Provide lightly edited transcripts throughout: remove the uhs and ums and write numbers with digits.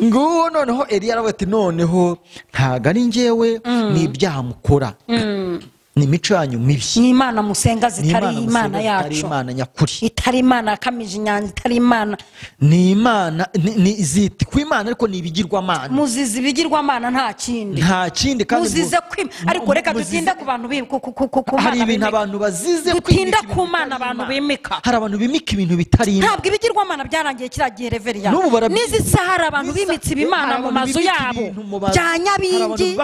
ngo noneho Eliya aravuga ati noneho ntago ari njyewe ni ibyaha mukora ni imico yanyu mibi ni Imana musenga zitari Imana yacu Imana nyakuri itari Imana yakamije inyanja itari Imana ni Imana ni ziti ku Imana ariko ni ibigirwamana muzizi ibigirwamana nta kindi kandi muzize ariko reka dutinde ku bantu hari ibintu abantu bazize dutinde ku Mana abantu bimika hari abantu bimika ibintu bitari ntabwo ibigirwamana byarangiye kiragiye reveriya nizi sahara abantu bimitse ibimana mu mazu yabo bya nyabingi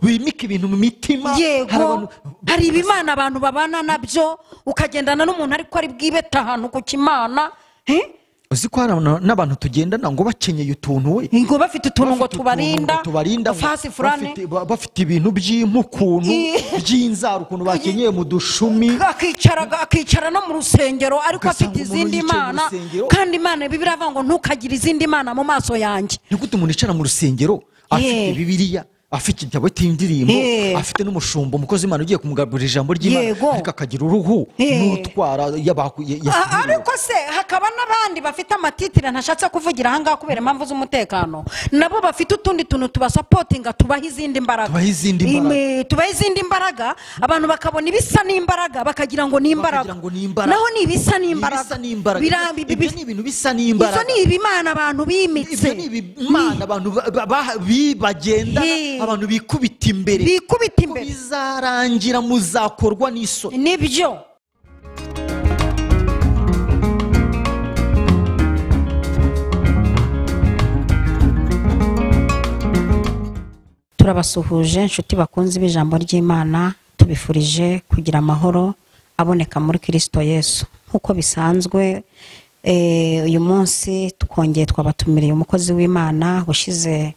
bimika ibintu mu mitima hari ibimana abantu babana nabyo ukagendana n'umuntu ariko ari bwibeta ahantu ku kimana uzi ko hari n'abantu tugendana ngo bakenyeye utuntu we ngo bafite utuntu ngo tubarinda fasi furane bafite ibintu by'impukuntu by'inzara ukuntu bakenyeye mu dushumi akicara no mu rusengero ariko afite izindi mana kandi Imana Bibiliya avuga ngo ntukagire izindi mana mu maso yanjye ni gute umuntu yicara mu rusengero afite Bibiliya afite igitabo cy'indirimbo afite n'umushumba umukozi Imana ugiye kumugaburira ijambo ry'Imana ariko akagira uruhu n'utwara ariko se hakaba n'abandi bafite amatitire ntashatse kuvugira aha ngaha kubera impamvu z'umutekano nabo bafite utundi tuntu tubasapotinga tubaha izindi mbaraga abantu bakabona ibisa n'imbaraga bakagira ngo ni imbaraga naho ni ibisa n'imbaraga ibyo ni ibintu bisa n'imbaraga izo ni ibimana abantu bimitse ibyo ni ibimana abantu bagenda abantu bikubita imbere bizarangira muzakorwa n'isoni nibyo turabasuhuje inshuti bakunze b'ijambo ry'Imana tubifurije kugira amahoro aboneka muri Kristo Yesu nkuko bisanzwe uyu munsi twongeye twabatumiriye umukozi w'Imana ushize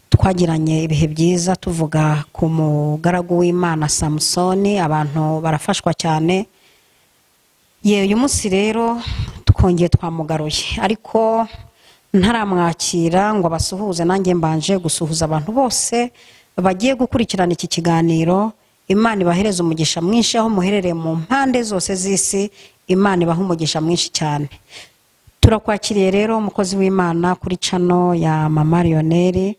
twagiranye ibihe byiza tuvuga ku mugaragu w'Imana Samsoni abantu barafashwa cyane uyu munsi rero twongeye twamugaruye ariko ntaramwakira ngo abasuhuze nanjye mbanje gusuhuza abantu bose bagiye gukurikirana iki kiganiro Imana ibahereza umugisha mwinshi aho muherereye mu mpande zose z'isi Imana ibaha umugisha mwinshi cyane turakwakiriye rero umukozi w'Imana kuri channel ya Mama Lionel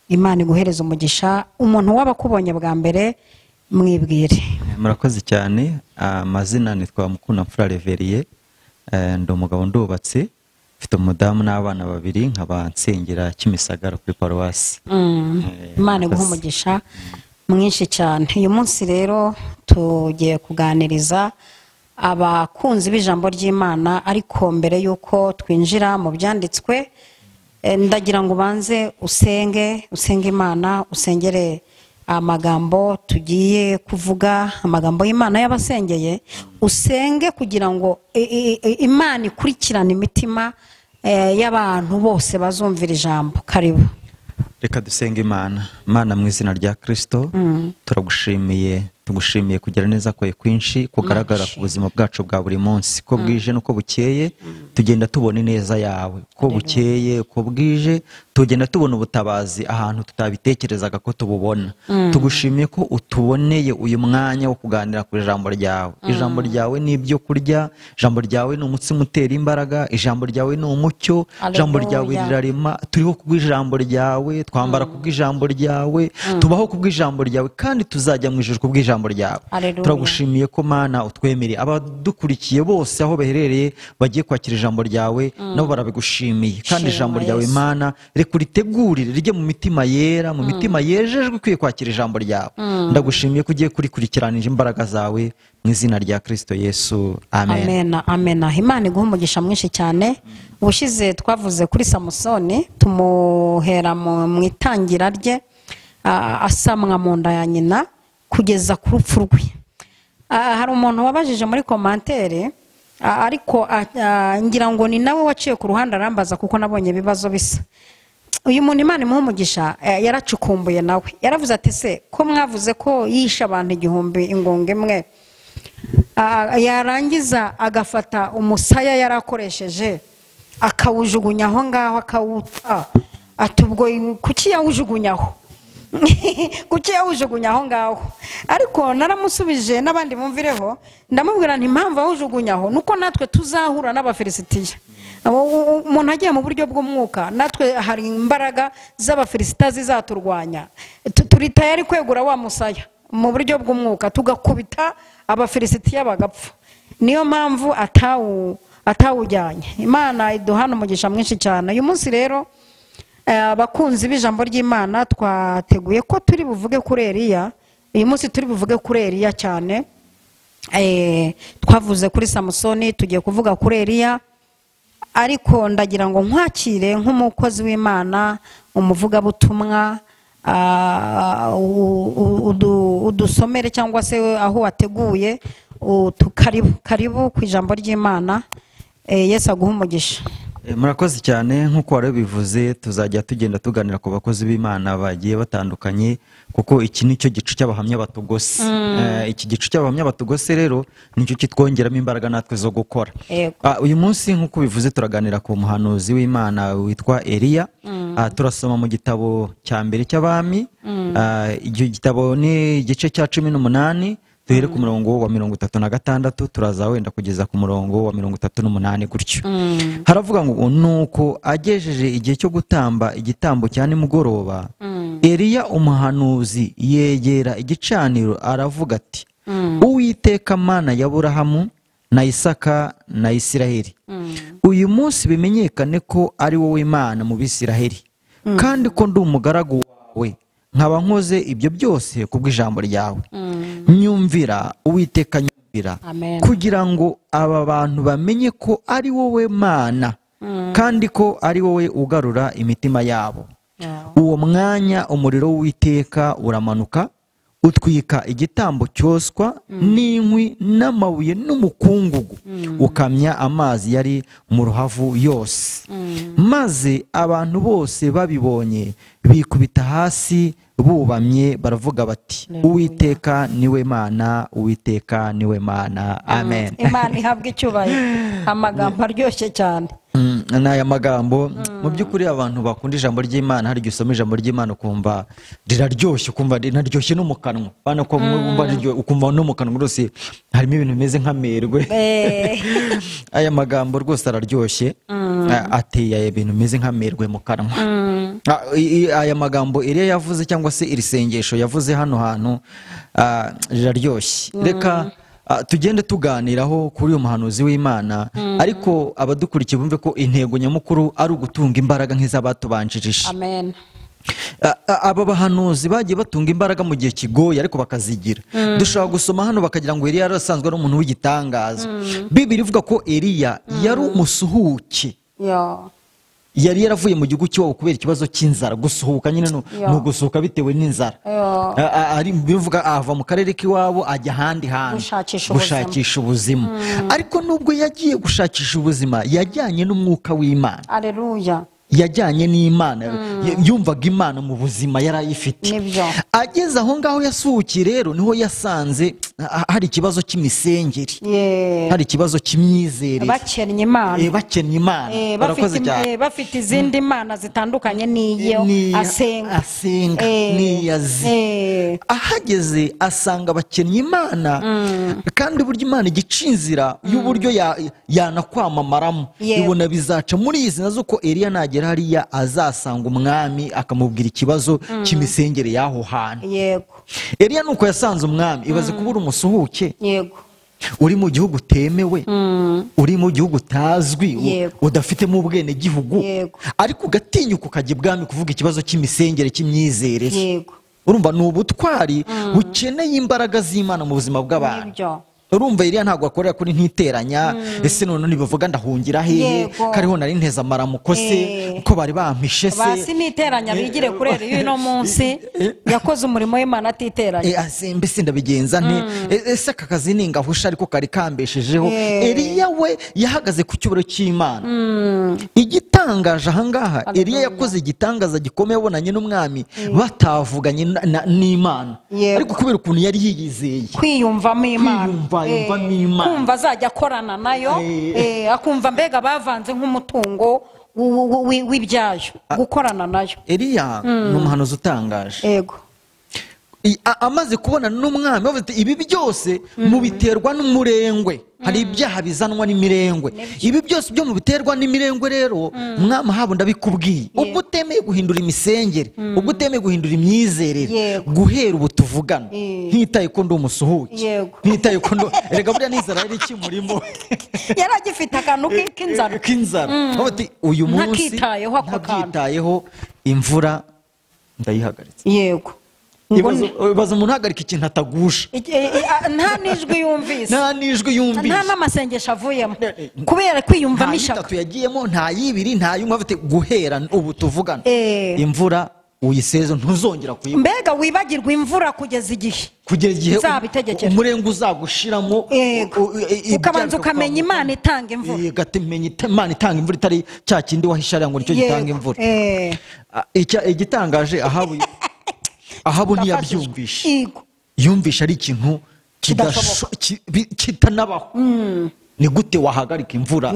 Imana iguhereza umugisha umuntu wabakubonye bwa mbere mwibwire murakoze cyane amazina nitwa Mukunamfura Reveriye ndi umugabo ndubatse mfite umudamu n'abana babiri nkaba nsengera Kimisagara kuri paruwasi Imana iguha umugisha mwinshi cyane uyu munsi rero tugiye kuganiriza abakunzi b'ijambo ry'Imana ariko mbere yuko twinjira mu byanditswe ndagira ngo banze usenge Imana usengere amagambo tugiye kuvuga amagambo y'Imana y'abasengeye usenge kugira ngo Imana ikurikirane imitima y'abantu bose bazumvira ijambo karibu reka dusenge Imana mu izina rya Kristo tugushimiye kugira neza kwawe kwinshi kugaragara ku buzima bwacu bwa buri munsi ko bwije nuko bukeye tugenda tubona neza yawe ko bukeye ko bwije tugenda tubona ubutabazi ahantu tutabitekerezaga ko tububona tugushimiye ko utuboneye uyu mwanya wo kuganira ku ijambo ryawe ni ibyo kurya ijambo ryawe ni umutsima utera imbaraga ijambo ryawe ni umucyo ijambo ryawe rirarema turiho kubw'ijambo ryawe twambara kubw'ijambo ryawe tubaho kubw'ijambo ryawe kandi tuzajya mu ijuru kubw'ijambo ryawe turagushimiye ko Mana utwemereye abadukurikiye bose aho baherereye bagiye kwakira ijambo ryawe nabo barabigushimiye kandi ijambo ryawe Mana reka uritegurire rijye mu mitima yera mu mitima yejejwe ikwiye kwakira ijambo ryawe ndagushimiye ko ugiye kurikurikiranije imbaraga zawe mu izina rya Kristo Yesu amen amen Imana iguha umugisha mwinshi cyane ubushize twavuze kuri Samsoni tumuhera mu itangira rye asamwa mu nda ya nyina kugeza ku rupfu rwe hari umuntu wabajije muri commentaire ariko ngira ngo ni nawe waciye ku ruhande arambaza kuko nabonye ibibazo bisa uyu muntu Imana imuha umugisha yaracukumbuye nawe yaravuze ati se ko mwavuze ko yishe abantu 1000 ingongo imwe yarangiza agafata umusaya yarakoresheje akawujugunya aho ngaho akawuta atubwo kuki yawujugunyaho kuki yawujugunya aho ngaho ariko naramusubije n'abandi mumvireho ndamubwira nti impamvu awujugunyaho nuko natwe tuzahura n'abafilisitiya umuntu agiye mu buryo bw'umwuka natwe hari imbaraga z'abafilisita zizaturwanya turi tayari kwegura wa musaya mu buryo bw'umwuka tugakubita abafilisitiya bagapfa niyo mpamvu atawujyanye. Imana iduhana umugisha mwinshi cyane. Uyu munsi rero abakunzi b'ijambo ry'Imana twateguye ko turi buvuge kuri Eliya. Uyu munsi turi buvuge kuri Eliya cyane. Twavuze kuri Samusoni, tugiye kuvuga kuri Eliya, ariko ndagira ngo nkwakire nk'umukozi w'Imana, umuvugabutumwa, udusomere cyangwa se aho wateguye karibu ku ijambo ry'Imana. Yesu aguhe umugisha. Murakoze cyane. Nk'uko wari bivuze tuzajya tugenda tuganira ku bakozi b'Imana bagiye batandukanye, kuko iki nicyo gicu cy'abahamya batugose. Iki gicu cy'abahamya batugose rero nicyo kitwongeramo imbaraga natwe zo gukora. Uyu munsi nk'uko bivuze turaganira ku muhanuzi w'Imana witwa Eliya. Turasoma mu gitabo cya mbere cy'abami. Icyo gitabo ni igice cya 18, duhere ku murongo wa 36, turaza wenda kugeza ku murongo wa 38 gutyo. Haravuga ngo nuko agejeje igihe cyo gutamba igitambo cya nimugoroba, Eliya umuhanuzi yegera igicaniro aravuga ati, Uwiteka Mana ya Aburahamu na Isaka na Isiraheli, uyu munsi bimenyekane ko ari wowe Imana mu Bisiraheli, kandi ko ndi umugaragu wawe, nkaba nkoze ibyo byose kubw'ijambo ryawe. Nyumvira Uwiteka, nyumvira, kugira ngo aba bantu bamenye ko ari wowe Mana, kandi ko ari wowe ugarura imitima yabo. Uwo mwanya umuriro w'Uwiteka uramanuka, utwika igitambo cyoswa n'inkwi n'amabuye n'umukungugu, ukamya amazi yari mu ruhavu yose. Maze abantu bose babibonye bikubita hasi bubamye, baravuga bati, Uwiteka niwe Mana, Uwiteka niwe Mana. Amen. Imana ihabwe icyubahiro. Amagambo aryoshye cyane. N'aya magambo mu by'ukuri abantu bakunda ijambo ry'Imana, hari gisoma ijambo ry'Imana ukumva riraryoshye, ukumva rinaryoshye no mu kanwa. Bana ko ukumva no mu kanwa rwose harimo ibintu bimeze nk'amerwe. Aya magambo rwose araryoshye, ateye ibintu bimeze nk'amerwe mu kanwa. Aya magambo Eliya yavuze cyangwa se iri sengesho yavuze hano hantu riraryoshye. Reka tugende tuganiraho kuri uyu muhanuzi w'Imana, ariko abadukurikiye bumve ko intego nyamukuru ari ugutunga imbaraga nk'iz'abatubanjirije. Amen. Aba bahanuzi bagiye batunga imbaraga mu gihe kigoye ariko bakazigira. Dushobora gusoma hano bakagira ngo Eliya yarasanzwe ari umuntu w'igitangaza. Bibiri ivuga ko Eliya yari umusuhuke. Yari yaravuye mu gihugu cy'iwabo kubera ikibazo cy'inzara. Gusuhuka nyine no gusuhuka bitewe n'inzara. Ari bivuga ava mu karere k'iwabo ajya ahandi hantu gushakisha ubuzima. Ariko nubwo yagiye gushakisha ubuzima, yajyanye n'umwuka w'Imana. Aleluya. Yajyanye n'Imana, yumvaga Imana mu buzima yarayifite. Ageze aho ngaho yasuhukiye rero niho yasanze hari ikibazo cy'imisengeri, hari ikibazo cy'imyizerere. Bakennye Imana, bakennye Imana, bafite izindi mana zitandukanye n'iyo asenga n'iyazi. Ahageze asanga bakennye Imana, kandi burya Imana igica inzira y'uburyo yanakwamamaramo. Ibona bizaca muri izi nazo ko Eliya nagera hariya azasanga umwami akamubwira ikibazo cy'imisengere y'aho hantu. Eliya nuko yasanze umwami. Ibaze kubura umusuhuke, uri mu gihugu utemewe, uri mu gihugu utazwi, udafitemo ubwene gihugu, ariko ugatinyuka ukajya ibwami kuvuga ikibazo cy'imisengere cy'imyizerere. Urumva ni ubutwari bukeneye imbaraga z'Imana mu buzima bw'abantu. Urumva Eliya ntabwo akorera kuri ntiteranya, ese none nibavuga ndahungira hehe, kariho nari nteza amaramuko se uko bari bampishe se. Basi niteranya bigire kuri Eliya no munsi yakoze umurimo w'Imana atiteranya. Mbese ndabigenza nte? Ese aka kazi ningahusha ariko kari kambeshejeho. Eliya we yahagaze ku cyuburo cy'Imana. Igitangaje ahangaha, Eliya yakoze igitangaza gikomeye abonanye n'umwami batavuganye n'Imana, ariko kubera ukuntu yari yiyizeye, kwiyumvamo Imana, kumva azajya akorana nayo, akumva mbega bavanze nk'umutungo w'ibyayo, gukorana nayo. Eliya ni umuhanuzi utangaje. amaze kubona n'umwami bavuze ati ibi byose mubiterwa n'umurengwe, hari ibyaha bizanwa n'imirengwe, ibi byose byo mubiterwa n'imirengwe. Rero umwami ahabo ndabikubwiye, ubwo utemeye guhindura imisengere, ubwo utemeye guhindura imyizerere, guhera ubu tuvugana ntitaye ko ndi umusuhuke, ntitaye ko erega buriya n'inzara yari ikimurimo, yari agifite akantu k'inzara, ati uyu munsi ntabyitayeho, imvura ndayihagaritse. Yego, ibaza umuntu uhagarika ikintu atagusha, nta n'ijwi yumvise, nta n'amasengesho avuyemo kubera kwiyumvamo ishaka, nta yagiyemo, nta y'ibiri, nta y'umwe, afite guhera ubu tuvugana imvura uyiseze ntuzongera kuyibona. Mbega wibagirwa imvura kugeza igihe uzabitegekera, umurenge uzagushiramo, ukabanza ukamenya Imana itanga imvura, Imana itanga imvura itari cya kindi wahisharira ngo nicyo gitanga imvura. Igitangaje Ahabu ntiyabyumvishe, yumvisha ari ikintu kitanabaho. Ni gute wahagarika imvura?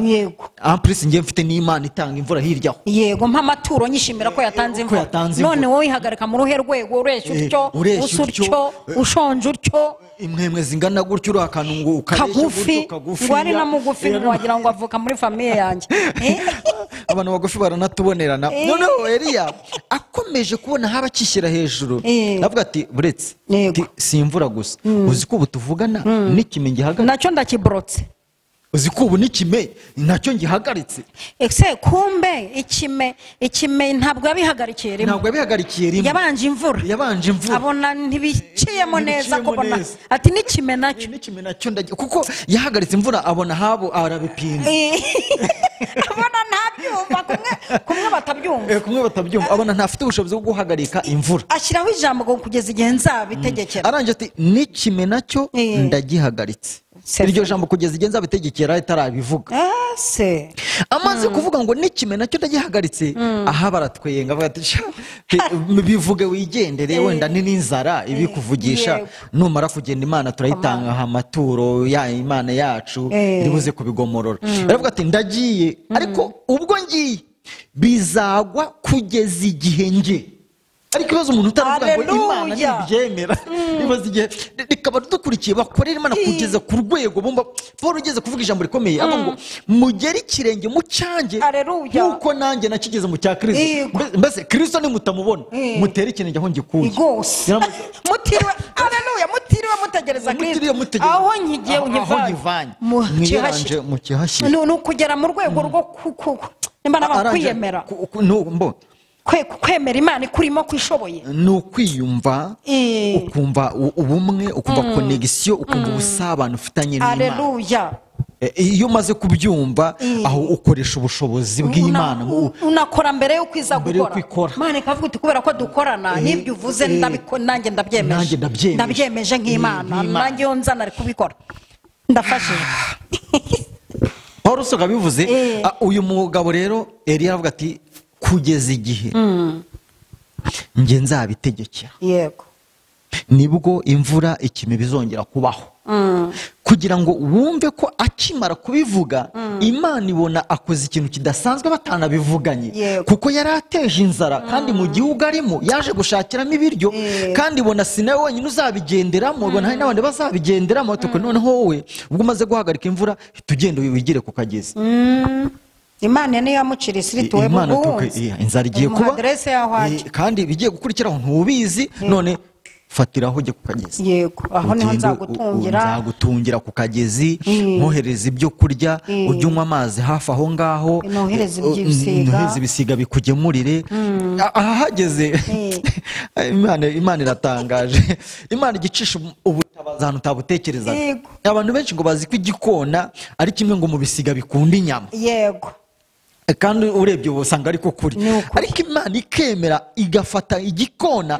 Ampurisi njye mfite n'Imana itanga imvura hirya aho. Yego, mpamaturo nyishimira ko yatanze imvura, none wowe ihagarika mu ruhe rwego, ureshya utyo, usa utyo, ushonje utyo, imwemwe zingana gutyo, uri akantu ngo ukareshya kagufi, ngo ari na mugufi wagira ngo avuka muri famiye yanjye. Abantu bagufi baranatubonerana. Noneho Eliya akomeje kubona haba akishyira hejuru, avuga ati buretse si imvura gusa, uzi ko ubu tuvugana n'ikime gihagaritse, nacyo ndakiborotse, uzi ko ubu n'ikime nacyo ngihagaritse. Ese kumbe ikime ntabwo yabihagarikiye rimwe, yabanje imvura, abona ntibiciyemo neza, kubona ati n'ikime nacyo kuko yahagaritse imvura, abona habo arabipinze, abona ntabyumva, kumwe batabyumva, abona ntafite ubushobozi bwo guhagarika imvura, ashyiraho ijambo ngo kugeza igihe nzabitegekera, arangije ati n'ikime nacyo ndagihagaritse. Iryo jambo kugeza igihe nzabitegekera itarabivuga, amaze kuvuga ngo n'ikime nacyo ndagihagaritse, aha baratwenga bavuga ati bivuge wigendere, wenda ni n'inzara ibikuvugisha, numara kugenda Imana turayitanga amaturo ya Imana yacu iribuze kubigomorora. Baravuga ati ndagiye, ariko ubwo ngiye bizagwa kugeza igihe nge. Ariko ibibazo umuntu utaravuga ngo Imana ntibyemera, ibibazo igihe rikaba dukurikiye bakorera Imana kugeza ku rwego bumva Paul ugeze kuvuga ijambo rikomeye, abo ngo mugere ikirenge mu cyanjye nkuko nanjye nakigeze mu cya Kristo. Mbese Kristo nimutamubona mutere ikirenge aho ngikuye, mutiriwe mutegereza Kristo aho nkigiye unyivanye mu kihashyira, ni ukugera mu rwego rwo Imana kwiyemera, kwemera Imana ikurimo kwishoboye, ni ukwiyumva, ukumva ubumwe, ukumva konegisiyo, ukumva ubusabane ufitanye n'Imana. Iyo umaze kubyumva, aho ukoresha ubushobozi bw'Imana, unakora mbere yo kwiza gukora. Imana ikavuga iti kubera ko dukorana n'ibyo uvuze nanjye ndabyemeje nk'Imana, nanjye yo nzana ari kubikora, ndafashije. Paul soga bivuze, uyu mugabo rero Eliya aravuga ati kugeza igihe nge nzabitegekera, yego, nibwo imvura ikime bizongera kubaho. Kugira ngo wumve ko akimara kubivuga, Imana ibona akoze ikintu kidasanzwe batanabivuganye, kuko yari ateje inzara kandi mu gihugu arimo yaje gushakiramo ibiryo, kandi ibona si nawe wenyine uzabigenderamo, ibona hari n'abandi bazabigenderamo. Noneho wowe ubwo umaze guhagarika imvura, tugende wigire ku kagezi. Imana niyo yamucira isiriti we bugunzi, inzara igiye kuba kandi bigiye gukurikiraho ntubizi, none fatiraho ujye ku kagezi. Yego, aho niho nzagutungira ku kagezi, nkohereza ibyo kurya, ujye unywa amazi hafi aho ngaho, nohereza ibisiga bikugemurire. Ahageze Imana iratangaje, Imana igicisha ubutabazi ahantu utabutekerezaga. Abantu benshi ngo bazi ko igikona ari kimwe ngo mu bisiga bikunda inyama, yego, kandi urebye usanga ariko kuri, ariko Imana ikemera igafata igikona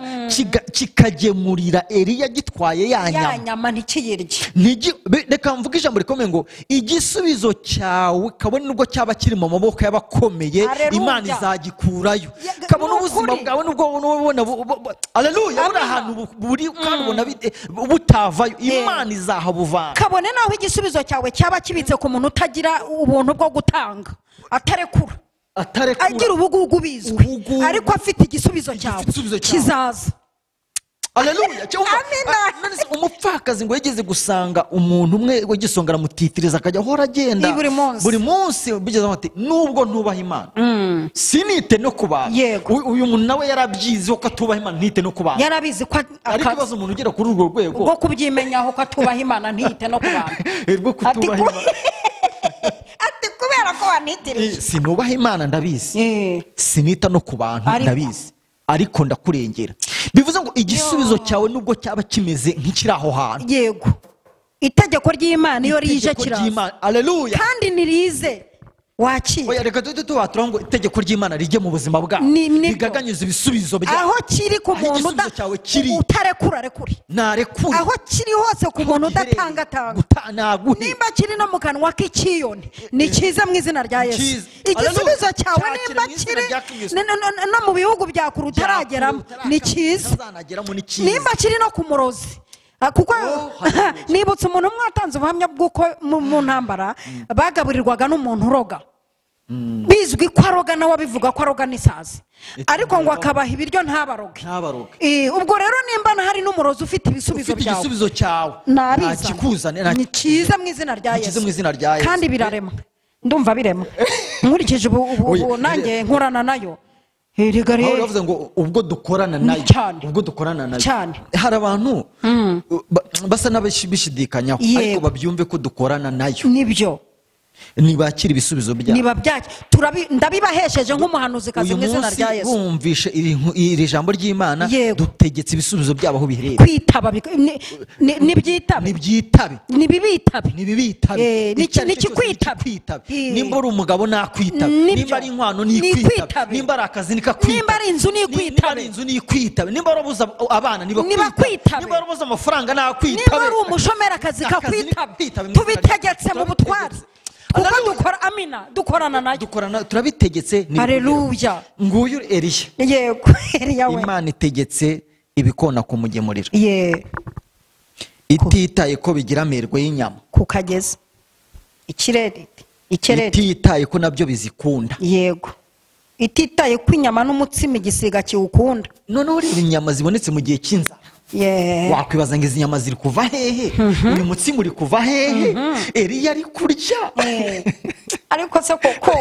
kikagemurira Eliya gitwaye ya nyama ntikiyirye. Reka mvuge ijambo rikomeye ngo igisubizo cyawe kabone nubwo cyaba kiri mu maboko y'abakomeye, Imana izagikurayo. Kabone ubuzima bwawe nubwo ubona aleluya buri ahantu buri kandi ubona butavayo, Imana izahabuvana. Kabone naho igisubizo cyawe cyaba kibitse ku muntu utagira ubuntu bwo gutanga, atarekura, agira ubugugu bizwi, ariko afite igisubizo cyawe kizaza. Aleluya. Umupfakazi ngo yigeze gusanga umuntu umwe w'igisonga aramutitiriza akajya ahora agenda buri munsi bigeze ati nubwo ntubaha Imana sinite no kubana. Uyu muntu nawe yarabyizi ko atubaha Imana ntite no kubana. Yarabizi ko ariko ibazo umuntu ugera kuri urwo rwego rwo kubyimenyaho ko atubaha Imana ntite no kubana. Rwo kutubaha Imana ati kubera ko wanitiriye sinubaha Imana ndabizi sinita no ku bantu ndabizi ariko ndakurengera. Bivuze ngo igisubizo cyawe nubwo cyaba kimeze nk'ikiri aho hantu. Yego, itegeko ry'Imana iyo rije kiraza. Aleluya. Kandi nirize wakira. Oya reka tubatura ngo itegeko ry'Imana rijye mu buzima bwawe bigaganyuza ibisubizo byawe. Aho kiri ku muntu utarekura rekuri. Narekura. Aho kiri hose ku muntu udatanga tanga. Nimba kiri no mu kanwa k'ikiyoni ni cyiza mu izina rya Yesu. Igisubizo cyawe nimba kiri no mu bihugu bya kure utarageramo ni cyiza. Nimba kiri no ku murozi kuko nibutse umuntu umwe watanze ubuhamya bw'uko mu ntambara bagaburirwaga n'umuntu uroga. Bizwi ko aroga nawe abivuga ko aroga n'isazi ariko ngo akabaha ibiryo ntabaroge. Ubwo rero nimba hari n'umurozi ufite ibisubizo cyawe ntabizane ni cyiza mu izina rya Yesu kandi birarema. Ndumva birema nkurikije ubu nanjye nkorana nayo. Aho yavuze ngo ubwo dukorana nayo cyane hari abantu basa n'abishidikanyaho ariko babyumve ko dukorana nayo. Nibyo nibakira ibisubizo byabo ndabibahesheje nk'umuhanuzi kazi mu izina rya Yesu. Bumvishe iri jambo ry'Imana dutegetse ibisubizo byabo aho biherereye. Kwitaba nibyitabe nikikwitabe. Nimba ari umugabo nakwitabe, nimba ari inkwano nikwitabe, nimba ari akazi nikakwitabe, nimba ari inzu nikwitabe, nimba ari ubuza abana nibakwitabe, nimba ari ubuza amafaranga nakwitabe, nimba ari umushomera akazi kakwitabe. Tubitegetse mu butwari kuko dukorana nayo turabitegetse. Haleluya. Nguyu Eliya. Yego Eliya we Imana itegetse ibikona kumugemurira ititaye ko bigira amerwe y'inyama kukageza ikirere ititaye ko nabyo bizikunda. Yego, ititaye ko inyama n'umutsima igisiga kiwukunda. Noneho rero inyama zibonetse mu gihe cy'inzara wakwibaza ngo izi nyama ziri kuva hehe, uyu mutsima uri kuva hehe. Eliya ari kurya ariko se koko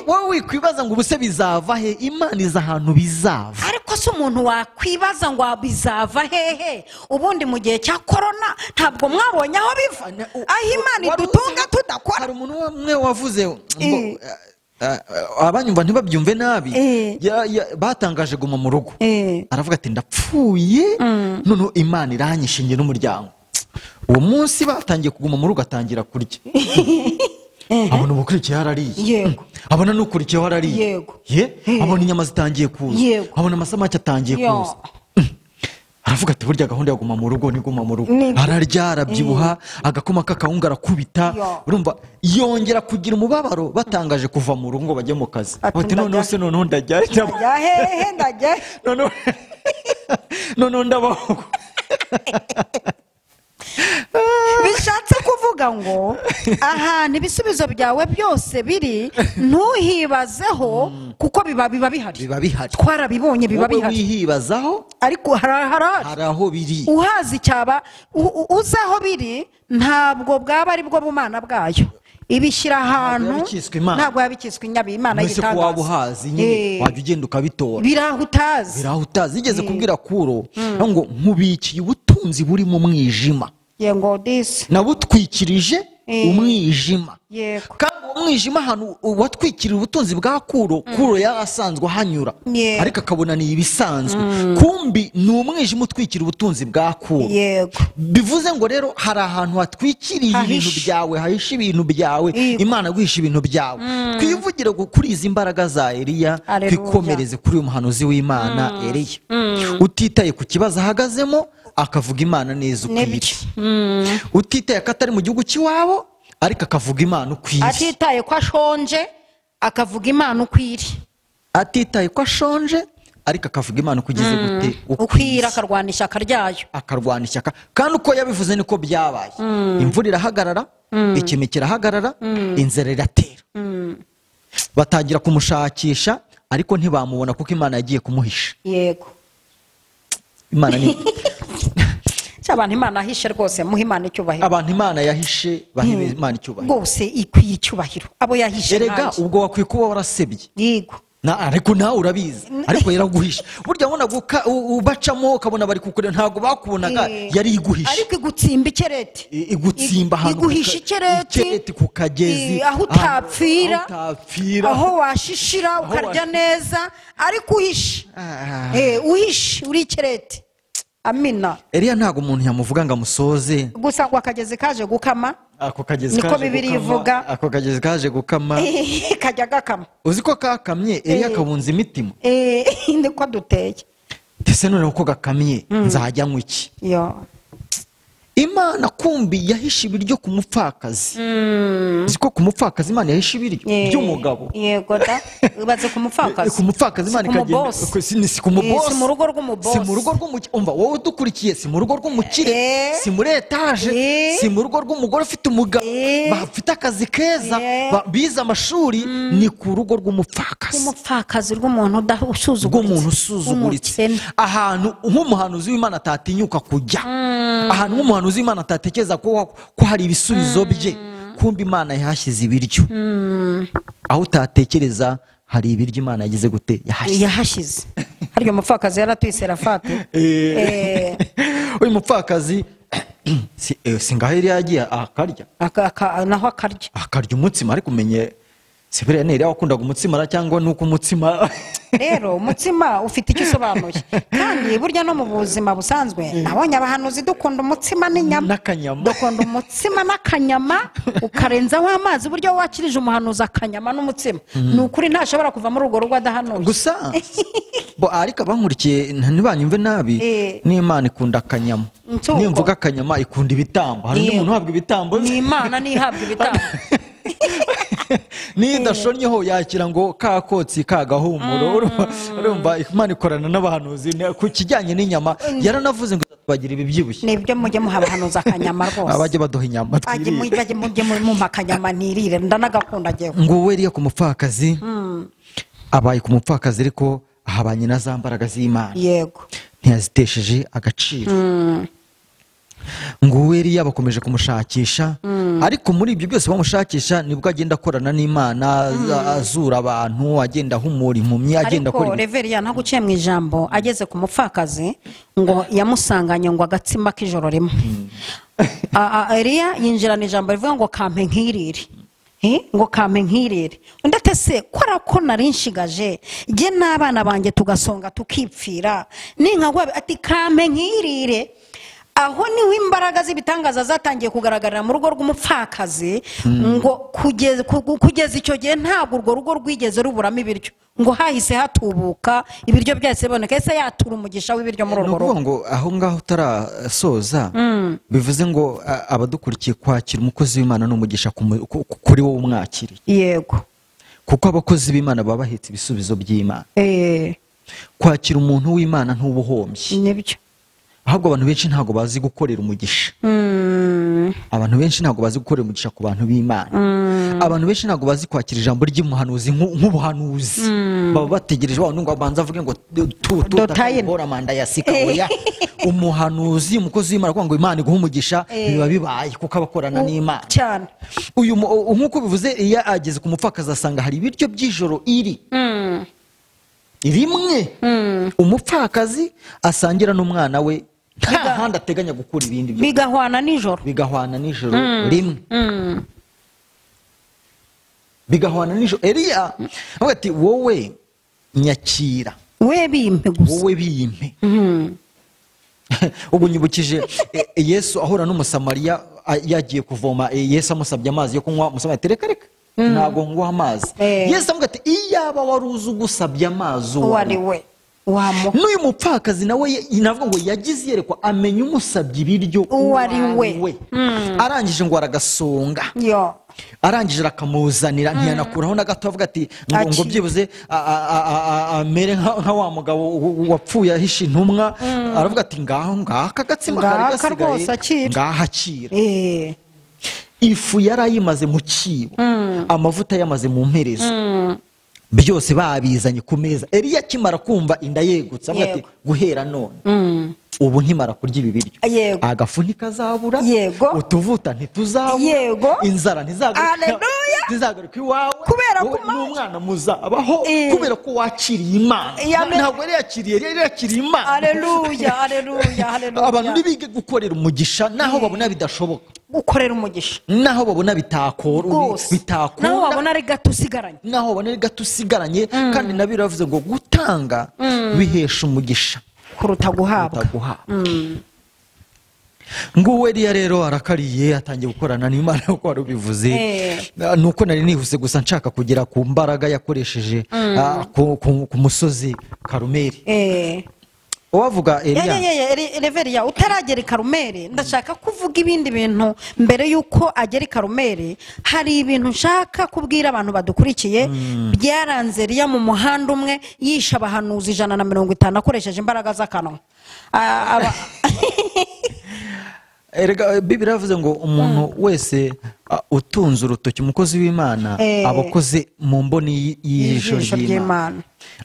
wowe wikwibaza ngo ubuse bizava he. Imana iza ahantu bizava. Ariko se umuntu wakwibaza ngo bizava hehe ubundi mu gihe cya corona ntabwo mwabonye aho biva aho Imana idutunga tudakora. Hari umuntu umwe wavuze ngo abanyumva ntibabyumve nabi batangaje guma mu rugo aravuga ati ndapfuye none Imana iranyishinge n'umuryango. Uwo munsi batangiye kuguma mu rugo atangira kurya abona umukurikiye harariye abona n'ukurikiye harariye abona inyama zitangiye kuza abona amasamaki atangiye kuza aravuga ati burya gahunda yo guma mu rugo ni guma mu rugo. Ararya arabyibuha agakoma kakawunga arakubita urumva yongera kugira umubabaro batangaje kuva mu rugo ngo bajye mu kazi. Ati noneho ndajya hehe ndajya noneho ndabaho. Bishatse kuvuga ngo ahantu ibisubizo byawe byose biri ntuhibazeho kuko biba bihari. Twarabibonye biba bihari. Wihibazaho ariko hari aho biri. Uhazi cyaba uzaho biri ntabwo bwaba ari bwo bumana bwayo. Ibishyira ahantu ntabwo yabikiswe inyabi Imana yitangaza. Waba uhazi nyine wajya ugenda ukabitora. Birahutazi igeze kubwira Kuro ngo nkubikiye ubutunzi buri mu mwijima nabutwikirije umwijima. Kandi umwijima ahantu watwikirira ubutunzi bwa Kuro yarasanzwe ahanyura ariko akabona ni ibisanzwe kumbi ni umwijima utwikira ubutunzi bwa Kuro. Bivuze ngo rero hari ahantu hatwikiriye ibintu byawe hahisha ibintu byawe Imana guhisha ibintu byawe. Twivugire kuri izi mbaraga za Eliya twikomereze kuri uyu muhanuzi w'Imana Eliya utitaye ku kibazo ahagazemo akavuga Imana neza ukwiriye. Utitaye ko atari mu gihugu cy'iwabo ariko akavuga Imana ukwiriye. Atitaye ko ashonje akavuga Imana ukwiriye. Atitaye ko ashonje ariko akavuga Imana kugize gute ukwira akarwana ishyaka ryayo. Akarwana ishyaka kandi uko yabivuze niko byabaye. Imvura irahagarara ikime kirahagarara inzara iratera. Batangira kumushakisha ariko ntibamubona kuko Imana yagiye kumuhisha. Yego. Imana ni abantu Imana yahishe rwose muha Imana icyubahiro. abantu Imana yahishe baha Imana icyubahiro Rwose ikwiye icyubahiro abo yahishe. erega ubwo wakwiye kuba warasebye yego ariko nawe urabizi ariko yaraguhisha burya wabona ubacamo ukabona bari kukureba ntabwo bakubonaga yari iguhisha ariko igutsimba ikereti igutsimba ahantu iguhisha ikereti ku kagezi aho utapfira aho washishira ukarya neza ariko uhishe uhishe uri ikereti. Amina. Eliya ntabwo umuntu yamuvuga ngo amusoze gusa ngo akagezi kaje gukama ako kagezi niko Bibiri ivuga ako kagezi kaje gukama kajya gakama uzi ko kakamye Eliya kabunza imitima niko duteye ese none uko gakamye nzajya nk'iki Imana kumbi yahishe ibiryo ku mupfakazi ziko ku mupfakazi Imana yahishe ibiryo by'umugabo yego da ubaze ku mupfakazi Imana ikagenda si ku mubosi si mu rugo rw'umubosi si mu rugo rw'umukire umva wowe dukurikiye si mu rugo rw'umukire si muri etaje si mu rugo rw'umugore ufite umugabo bafite akazi keza bize amashuri ni ku rugo rw'umupfakazi rw'umuntu usuzuguritse ahantu nk'umuhanuzi w'Imana atatinyuka kujya ahantu nk'umuhanuzi w'Imana atatekereza ko hari ibisubizo bye kumbi Imana yahashyize ibiryo aho utatekereza hari ibiryo Imana yagize gute yahashyize haryo mupfakazi yaratuye Serafati uyu mupfakazi singaho yari yagiye akarya naho akarya umutsima ariko umenye Sibere nere wakundaga umutsima cyangwa nuko umutsima rero umutsima ufite icyo usobanuye kandi burya no mu buzima busanzwe nabonye abahanuzi dukunda umutsima n'inyama dukunda umutsima n'akanyama ukarenzaho amazi buryo wakirije umuhanuzi akanyama n'umutsima ni ukuri ntashobora kuva muri urwo rugo adahanuye gusa ariko abankurikiye ntibanyumve nabi n'Imana ikunda akanyama nimvuga akanyama ikunda ibitambo hari umuntu uhabwa ibitambo ni Imana nihabwa ibitambo nidashonyeho yakira ngo kakotsi kagahumuro urumva Imana ikorana n'abahanuzi ku kijyanye n'inyama yaranavuze ngo bagira ibibyibushye nibyo mujye muha abahanuzi akanyama rwose abajye baduha inyama mujye mu akanyama nirire ndanagakunda agiye ngo we riya ku mupfakazi abaye ku mupfakazi ariko ahabanye na za mbaraga z'Imana yego ntiyazitesheje agaciro ngo Eliya bakomeje kumushakisha ariko muri ibyo byose bamushakisha nibwo agenda akorana n'Imana azura abantu agenda ahumura impumyi agenda akora ariko Reveriya ntabwo uciye mu ijambo ageze ku mupfakazi ngo yamusanganye ngo agatsima k'ijoro rimwe Eliya yinjirana ijambo rivuga ngo kampe nkirire ngo kampe nkirire undi atese ko nari nshigaje jye n'abana banjye tugasonga tukipfira ninkagwa ati kampe nkirire aho niho imbaraga z'ibitangaza zatangiye kugaragarira mu rugo rw'umupfakazi ngo kugeza icyo gihe ntabwo urwo rugo rwigeze ruburamo ibiryo ngo hahise hatubuka ibiryo byose biboneka ese yatura umugisha w'ibiryo muri urwo rugo ngo aho ngaho utarasoza bivuze ngo abadukurikiye kwakira umukozi w'Imana n'umugisha kuri wowe umwakiriye yego kuko abakozi b'Imana baba bahetse ibisubizo by'Imana kwakira umuntu w'Imana ntubuhombye nibyo ahubwo abantu benshi ntabwo bazi gukorera umugisha abantu benshi ntabwo bazi gukorera umugisha ku bantu b'Imana abantu benshi ntabwo bazi kwakira ijambo ry'umuhanuzi nk'ubuhanuzi baba bategereje wa ngo abanza avuge ngo tutahora manda ya sikaboya umuhanuzi umukozi w'Imana kuvuga ngo Imana iguhe umugisha biba bibaye kuko abakorana n'Imana cyane uyu nk'uko bivuze iyo ageze ku mupfakazi asanga hari ibiryo by'ijoro rimwe umupfakazi asangira n'umwana we nta handi ateganya gukura ibindi bigahwana nijoro rimwe bigahwana nijoro Eliya avuga ati wowe nyakira wowe bimpe ubu nyibukije Yesu ahura n'umusamariya yagiye kuvoma Yesu amusabye amazi yo kunywa umusamariya ati reka ntabwo nguha amazi Yesu avuga ati iyaba wari uzi ugusabye amazi uwo ari we n'uyu mupfakazi nawe navuga ngo yagize iyerekwa amenya umusabye ibiryo uwo ari we arangije ngo aragasonga arangije arakamuzanira ntiyanakuraho na gato avuga ati ngo byibuze amere nka wa mugabo wapfuye ahishe intumwa aravuga ati ngaho akagatsima kari gasigaye ngaho akira ifu yari ayimaze mu kibo amavuta yamaze mu mperezo byose babizanye ku meza Eliya akimara kumva inda yegutse avuga ati guhera none ubu nkimara kurya ibi biryo Yego. agafu ntikazabura Yego. utuvuta ntituzabura Yego. inzara ntizagaruka iwawe Kubera ko n'umwana muzabaho kubera ko wakiriye Imana ntabwo yari yakiriye Imana. Haleluya, haleluya, haleluya. Abantu nibige gukorera umugisha naho babona bidashoboka, gukorera umugisha naho babona bitakunda, naho babona ari gato usigaranye kandi nabyo biravuze ngo gutanga bihesha umugisha kuruta guhabwa. Nguwe rero arakariye atangiye gukorana n'Imana uko wari ubivuze. Nuko nari nihuse gusa nshaka kugera ku mbaraga yakoresheje ku musozi Karumeli. Wavuga Reveria utaragera i Karumeli, ndashaka kuvuga ibindi bintu mbere yuko agera i Karumeli. Hari ibintu nshaka kubwira abantu badukurikiye byaranze Eliya mu muhanda umwe yisha abahanuzi 150 akoresheje imbaraga z'akanwa. Bibiliya yavuze ngo umuntu wese utunze urutoki umukozi w'Imana abakoze mu mboni y'ijisho ry'Imana.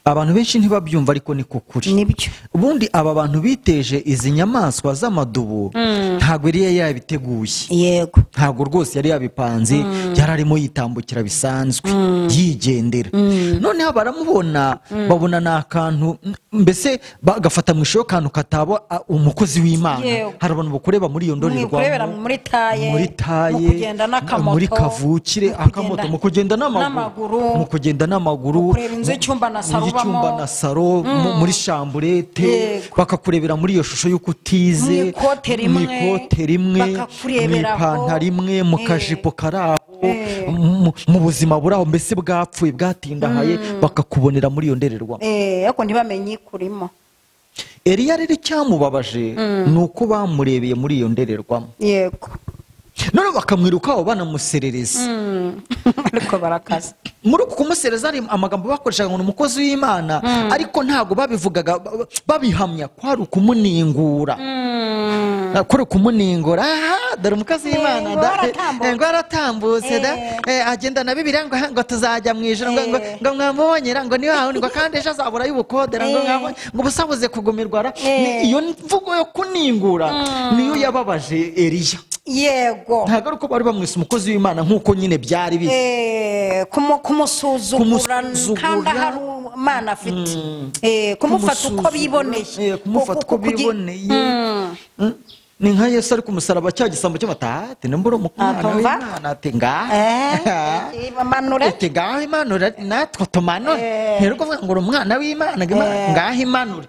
Abantu benshi ntibabyumva ariko niko kuri. Nibyo. Ubundi aba bantu biteje izi nyamaswa z'amadubu ntabwo yari yabiteguye. Yego. Ntabwo rwose yari yabipanze, yararimo yitambukira bisanzwe yigendera. Noneho baramubona babona nakantu mbese bagafata mu isho kantu katabo umukozi w'Imana. Hari abantu bakureba muri iyo ndorerwamo muri taye mu kugenda n'akamoto muri kavukire akamoto mu kugenda n'amaguru icyumba na saro muri chamburete bakakurebera muri iyo shusho y'uko utize mu ikote rimwe mu ipantaro imwe mu kajipo karaho mu buzima buraho mbese bwapfuye bwatindahaye bakakubonera muri iyo ndorerwamo ariko ntibamenye kurimo. Eliya rero cyamubabaje nuko bamurebeye muri iyo ndorerwamo. Yego. None bakamwirukaho banamuserereza ariko barakaza muri uko kumusereza ari amagambo bakoreshaga ngo umukozi w'Imana ariko ntago babivugaga babihamya kwari ukumuningura kuri kumuningura dore umukozi w'Imana ngo aratambutse agenda na Bibiliya ngo tuzajya mu ijuru ngo mwamubonyera ngo ni wawe ngo kandi ejo azabura y'ubukodera ngo busabuze kugumirwa. Iyo mvugo yo kuningura niyo yababaje Eliya. Yego. Ntabwo ari uko bari bamwise umukozi w'Imana nk'uko nyine byari biri kumusuzugura kandi hari Imana afite kumufata uko biboneye ni nka Yesu ari ku musaraba cya gisambo cy'amatati nembura umwana w'Imana ati ngaho imanura natwe tumanure rero kuvuga ngo umwana w'Imana ngaho imanure.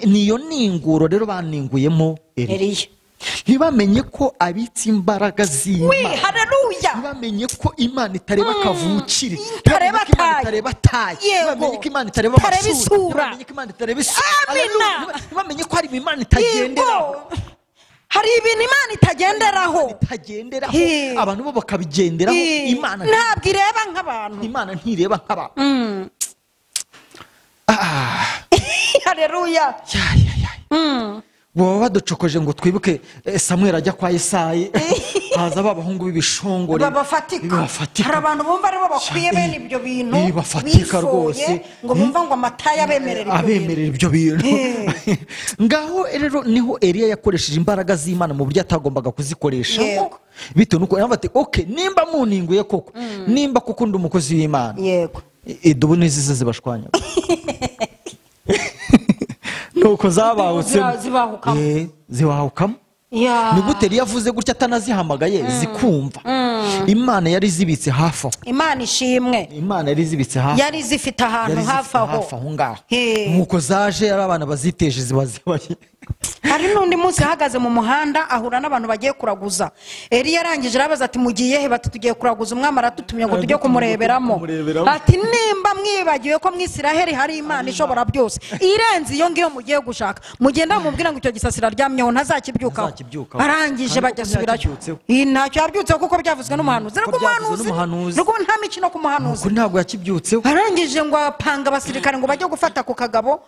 Niyo ninguro rero baninguyemo Eliya. Ntibamenye ko abitse imbaraga z'Imana. Haleluya. Ntibamenye ko Imana itareba kavukire, itareba taye, ntibamenye ko Imana itareba amasura, ntibamenye ko Imana itareba isura. Ntibamenye ko hari Imana itagenderaho. Hari ibintu Imana itagenderaho. Abantu bo bakabigenderaho. Imana ntabwo ireba nk'abantu. Imana ntireba nk'abantu. Haleluya. Baba baducokoje ngo twibuke Samuel ajya kwa Yesayi haza babahungu b'ibishongore bafatika. Hari abantu bumva aribo bakwiye bene ibyo bintu bafatika rwose ngo bumva ngo amataye abemerera ibyo bintu. Ngaho rero niho Eliya yakoresheje imbaraga z'Imana mu buryo atagombaga kuzikoresha bitewe nuko bati okay nimba muninguye koko nimba kuko ndi umukozi w'Imana yego idubu nizize zibashwanya nuko zibahukamo. Ni gute Eliya yavuze gutya atanazihamagaye zikumva. Imana yari zibitse hafi aho. Imana ishimwe. Imana yari zibitse hafi. Yari zifite ahantu hafi aho ngaho. Nuko zaje ari abana baziteje zibazibaye. Hari n'undi munsi ahagaze mu muhanda ahura n'abantu bagiye kuraguza. Eliya yarangije arabaza ati mugiye he? Bati tugiye kuraguza, umwami aratutumye ngo tujye kumureberamo. Ati nimba mwibagiwe ko mu Isiraheli hari Imana ishobora byose irenze iyo ngiyo mugiye gushaka, mugenda mubwira ngo icyo gisasira ryamyeho ntazakibyukaho. Arangije bagasubirayo. Ntacyo yabyutse kuko byavuzwe n'umuhanuzi. Nuko nta mikino ku muhanuzi. Ntabwo yakibyutseho. Arangije ngo apanga abasirikare ngo bajye gufata ku kagabo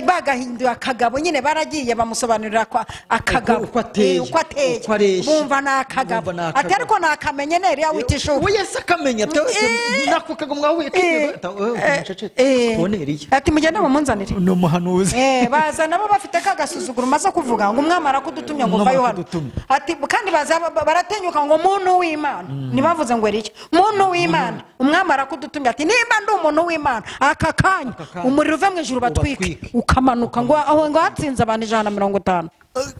bagahinduye akagabo nyine baragiye baragiye bamusobanurira ko akagabo uko ateye, uko ateye uko areshya. bumva ni akagabo ati ariko nakamenye neri ya witisho we yese akamenya nako kagabo mwahuye ati mugende mumunzanire no muhanuzi baza nabo bafite kagasuzuguro maze kuvuga ngo umwamara kudutumya ngo mvayo hano ati kandi baza baratenyuka ngo muntu w'Imana nibavuze ngo erike muntu w'Imana umwamara kudutumya ati nimba ndi umuntu w'Imana aka kanya umuriro uve mu ijuru batwike ukamanuka ngo aho ngo hatsinze abantu 150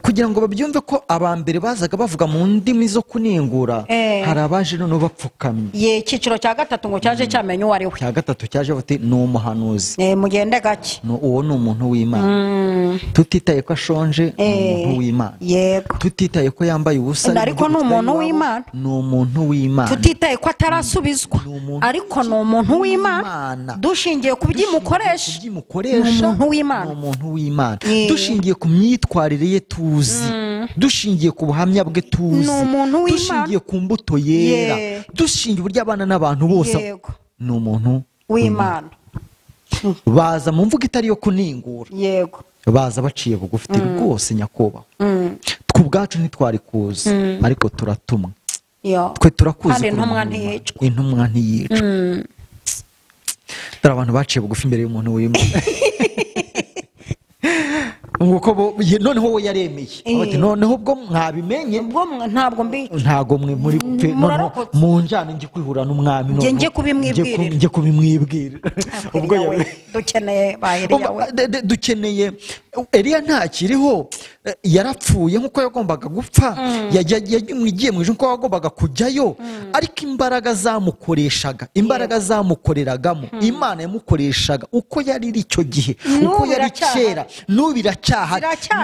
kugira ngo babyumve ko abambere bazaga bavuga mu ndimi zo kuningura hari abaje none bapfukamye cyiciro cya gatatu ngo cyaje cyamenye uwari we cya gatatu cyaje bati ni umuhanuzi mugende gake uwo ni umuntu w'Imana tutitaye ko ashonje ni umuntu w'Imana yego tutitaye ko yambaye ubusa ariko ni umuntu w'Imana ni umuntu w'Imana tutitaye ko atarasubizwa ariko ni umuntu w'Imana dushingiye ku by'imukoresha ni umuntu w'Imana ni umuntu w'Imana dushingiye ku myitwarire ye tuzi dushingiye ku buhamya bwe tuzi dushingiye ku mbuto yera dushingiye uburyo abana n'abantu bose ni umuntu w'Imana baza mu mvugo itari yo kuningura yego baza baciye bugufi rwose nyakubaho twubwacu ntitwari kuza ariko turatumwa twe turakuzi intumwa ntiyicwa dore abantu baciye bugufi imbere y'umuntu w'Imana noneho we yaremeye ati noneho ubwo mwabimenye ntabwo mwe muri mu njyana njye kwihura n'umwami njye kubimwibwira ubwo dukeneye Eliya ntakiriho yarapfuye nk'uko yagombaga gupfa yagiye mu ijuru nk'uko yagombaga kujyayo ariko imbaraga zamukoreshaga imbaraga zamukoreragamo Imana yamukoreshaga uko yari iri icyo gihe uko yari kera n'ubiracyaha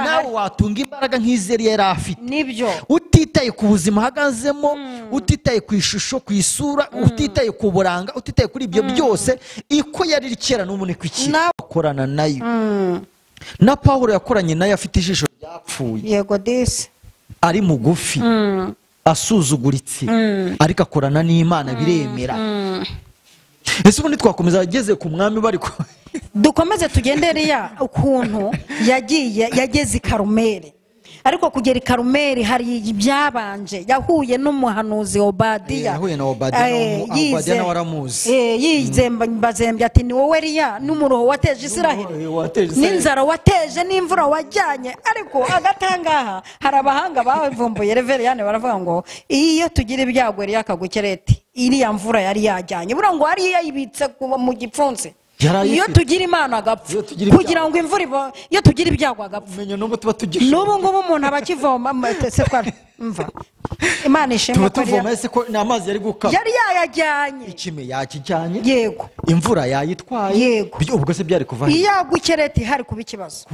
nawe watunga imbaraga nk'izeri yari afite nibyo utitaye ku buzima ahagazemo utitaye ku ishusho ku isura utitaye ku buranga utitaye kuri ibyo byose iko yari iri kera n'ubu ni kwiki akorana nayo na Pawulo yakoranye nayo afite ijisho ryapfuye yego disi ari mugufi asuzuguritse ariko akorana n'Imana biremera ese ubundi twakomeza ageze ku mwami bari dukomeze tugendere ya ukuntu yageze i Karumeli ariko kugera i Karumeli hari ibyabanje yahuye n'umuhanuzi Obadiya yahuye na Obadiya na waramuzi yizembazembye ati ni wowe Eliya n'umuruho wateje Isiraheli n'inzara wateje n'imvura wajyanye ariko agatangaha hari abahanga bavumbuye reveriyane baravuga ngo iyo tugira ibyago Eliya akagukereti iriya mvura yari yajyanye bura ngo ari yayibitse mu gipfunsi iyo tugira Imana agapfa kugira ngo imvura iyo tugira ibyago agapfa n'ubu ngubu umuntu aba akivoma se mva Imana ishimwe ko n'amazi yari gukama yari yayajyanye ikime yakijyanye yego imvura yayitwaye ubwo se byari kuva iyo agukereti hari kuba ikibazo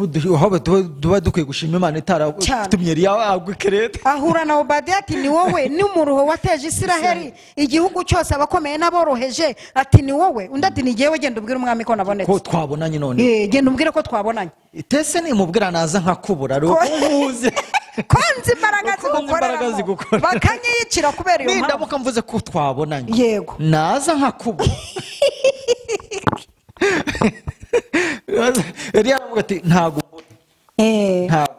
duba dukwiye gushima Imana itaratumye Eliya agukereti ahura na Obadiya ati ni wowe n'umuruho wateje Isiraheli igihugu cyose abakomeye n'aboroheje ati ni wowe undi ati ni jyewe genda ubwire umwami ko nabonetse ko twabonanye none genda umbwire ko twabonanye itese nimubwira naza nkakubura rero umuze konzi imbaraga zigukorera bakanyiyicira kubera iyo mpamvu ndabuka mvuze ko twabonanye yego naza nkakubura Eliya aravuga ati ntabwo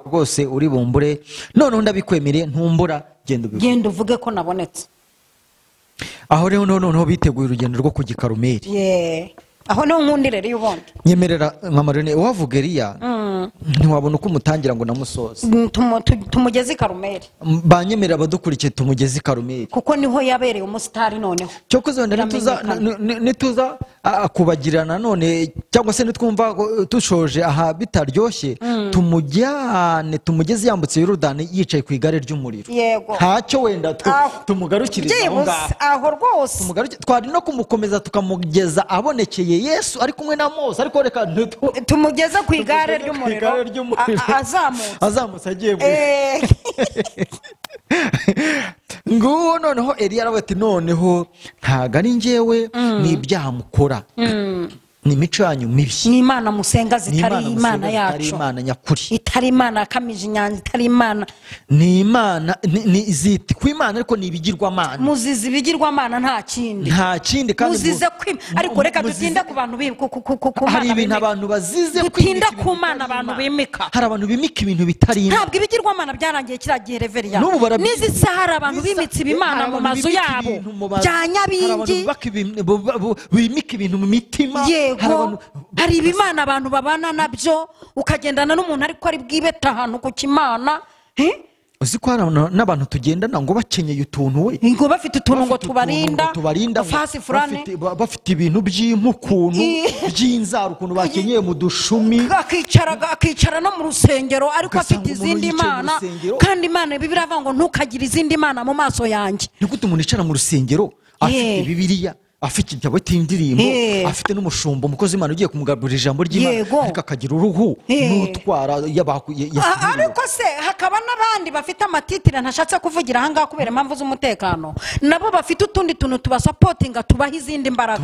rwose uri bumbure noneho ndabikwemereye ntumbura genda uvuge ko nabonetse aho rero noneho biteguye urugendo rwo kujya i Karumeli aho niho nkundire rero ubundi nyemerera mama Lionel wavuga Eliya ntiwabona uko umutangira ngo namusoze tumugeze i Karumeli banyemerera abadukurikiye tumugeze i Karumeli kuko niho yabereye umusitari noneho cyo kuzondera nituza kubagirana none cyangwa se nitwumva tushoje aha bitaryoshye tumugeze yambutse Yorodani yicaye ku igare ry'umuriro ntacyo wenda tumugarukiriza aho rwose twari no kumukomeza tukamugeza abonekeye Yesu ari kumwe na Mose ariko reka tumugeze ku igare ry'umuriro azamutse agiye nguwo noneho Eliya aravuga ati noneho ntago ari njyewe ni ibyaha mukora ni imico yanyu mibi, ni imana musenga ni zitari imana musenga, yacu, zitari imana nyakuri, itari imana yakamije inyanja, itari imana, ni imana ziti ku imana ariko ni ibigirwamana, muzize ibigirwamana nta kindi, nta kindi kandi muzize ariko reka dutinde ku bantu hari ibintu abantu bazize dutinda ku mana abantu bimika, hari abantu bimika ibintu bitari imana. ntabwo ibigirwamana byarangiye kiriya gihe reveriya, N'ubu n'izi saha hari abantu bimitse ibimana mu mazu yabo bya nyabingi, bimika ibintu mu mitima. Yego, hari ibimana abantu babana nabyo, ukagendana n'umuntu ariko ari bwibeta ahantu ku kimana. Uzi ko hari n'abantu tugendana ngo bakenyeye utuntu we, ngo bafite utuntu ngo tubarinda fasi furane, bafite ibintu by'impukuntu by'inzara, ukuntu bakenyeye mu dushumi, akicara no mu rusengero ariko afite izindi mana, kandi imana Bibiliya iravuga ngo ntukagire izindi mana mu maso yanjye. ni gute umuntu yicara mu rusengero afite Bibiliya, afite igitabo cy'indirimbo, afite n'umushumba umukozi w'Imana ugiye kumugaburira ijambo ry'Imana, ariko akagira uruhu n'utwara ariko se hakaba n'abandi bafite amatitire ntashatse kuvugira ahangaha kubera impamvu z'umutekano, nabo bafite utundi tuntu tubasapotinga, tubaha izindi mbaraga,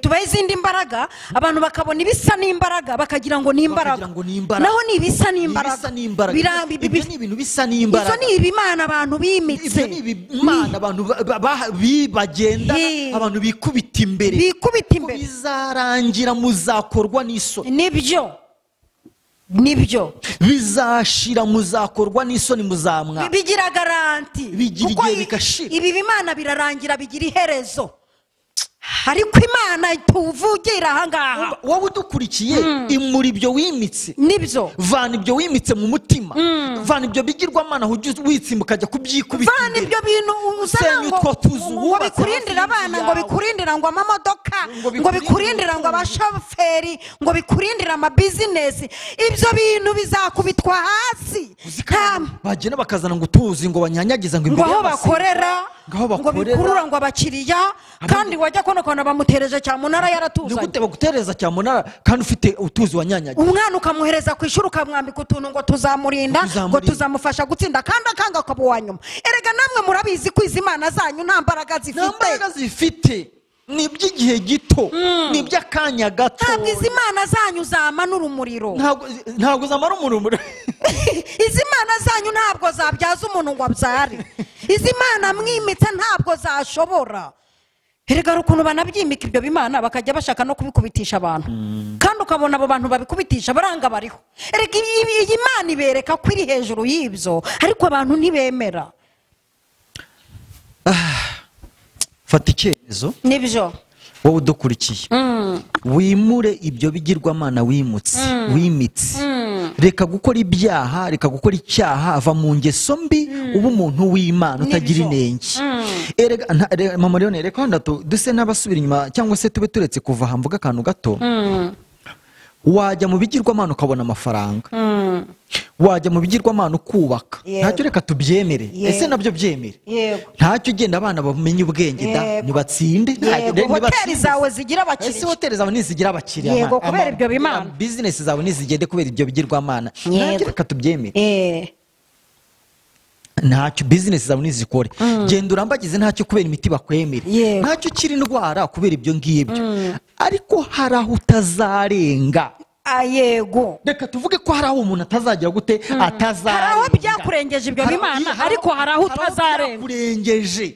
tubaha izindi mbaraga, abantu bakabona ibisa n'imbaraga bakagira ngo ni imbaraga, naho ni ibisa n'imbaraga, ibyo ni ibintu bisa n'imbaraga, izo ni ibimana abantu bimitse, ibyo ni ibimana abantu bagenda abantu bikubita imbere, bizarangira muzakorwa n'isoni, nibyo bizashira muzakorwa n'isoni, muzamwa, bigira garanti, bigira igihe bigashira, ibi bimana birarangira bigira iherezo, ariko imana tuvugira ahangaha. wowe udukurikiye imura ibyo wimitse, nibyo vana ibyo wimitse mu mutima, vana ibyo bigirwamana witsimba ukajya kubyikubita vana ibyo bintu uzana ngo bikurindira abana, ngo bikurindira ngo amamodoka, ngo bikurindira ngo abashoferi, ngo bikurindira amabizinesi, ibyo bintu bizakubitwa hasi, bagenda bakazana ngo utuzi ngo banyanyagiza ngo imbere aho bakorera, ngo bikurura ngo abakiriya, kandi wajya konokona bamutereje cyamunara yaratuzanye. Ni gute bagutereza cyamunara kandi ufite utuzi wanyanyagiza? Umwana ukamuhereza ku ishuri ukamwambika utuntu ngo tuzamurinda, ngo tuzamufasha gutsinda, kandi akanga akaba uwa nyuma. Erega namwe murabizi ko izi mana zanyu nta mbaraga zifite, ni iby'igihe gito, ni iby'akanya gato. Ntabwo izi mana zanyu zamanura umuriro, ntabwo zamara umuriro. Izi mana zanyu ntabwo zabyaza umuntu ngo abyare, izi mana mwimitse ntabwo zashobora. Erega ukuntu banabyimika ibyo bimana bakajya bashaka no kubikubitisha abantu, kandi ukabona abo bantu babikubitisha baranga bariho. Erega iyi mana ibereka ko iri hejuru y'ibyo, ariko abantu ntibemera. Fata icyemezo, nibyo wowe udukurikiye, wimure ibyo bigirwamana wimitse, reka gukora ibyaha, reka gukora icyaha, ava mu ngeso mbi, uba umuntu w'Imana utagira inenge. Mama Lionel, reka wenda duse n'abasubira inyuma cyangwa se tube turetse kuva aha, mvuga akantu gato. Wajya mu bigirwamana ukabona amafaranga, wajya mu bigirwamana ukubaka, ntacyo reka tubyemere, ese nabyo byemere, ntacyo ugenda abana bamenye ubwenge da nibatsinde, hoteli zawe zigira abakiriya, ese hoteli zawe nizigira abakiriya, yego kubera ibyo bimana, business zawe nizigende kubera ibyo bigirwamana, ntacyo reka tubyemere, ntacyo business zawe nizikore, genda urambagize ntacyo kubera imiti bakwemera, ntacyo ukira indwara kubera ibyo ngibyo, ariko hari aho utazarenga. Yego, reka tuvuge ko hari aho umuntu atazagira gute, atazarenga, hari aho byakurengeje ibyo bimana, ariko hari aho utazarenga,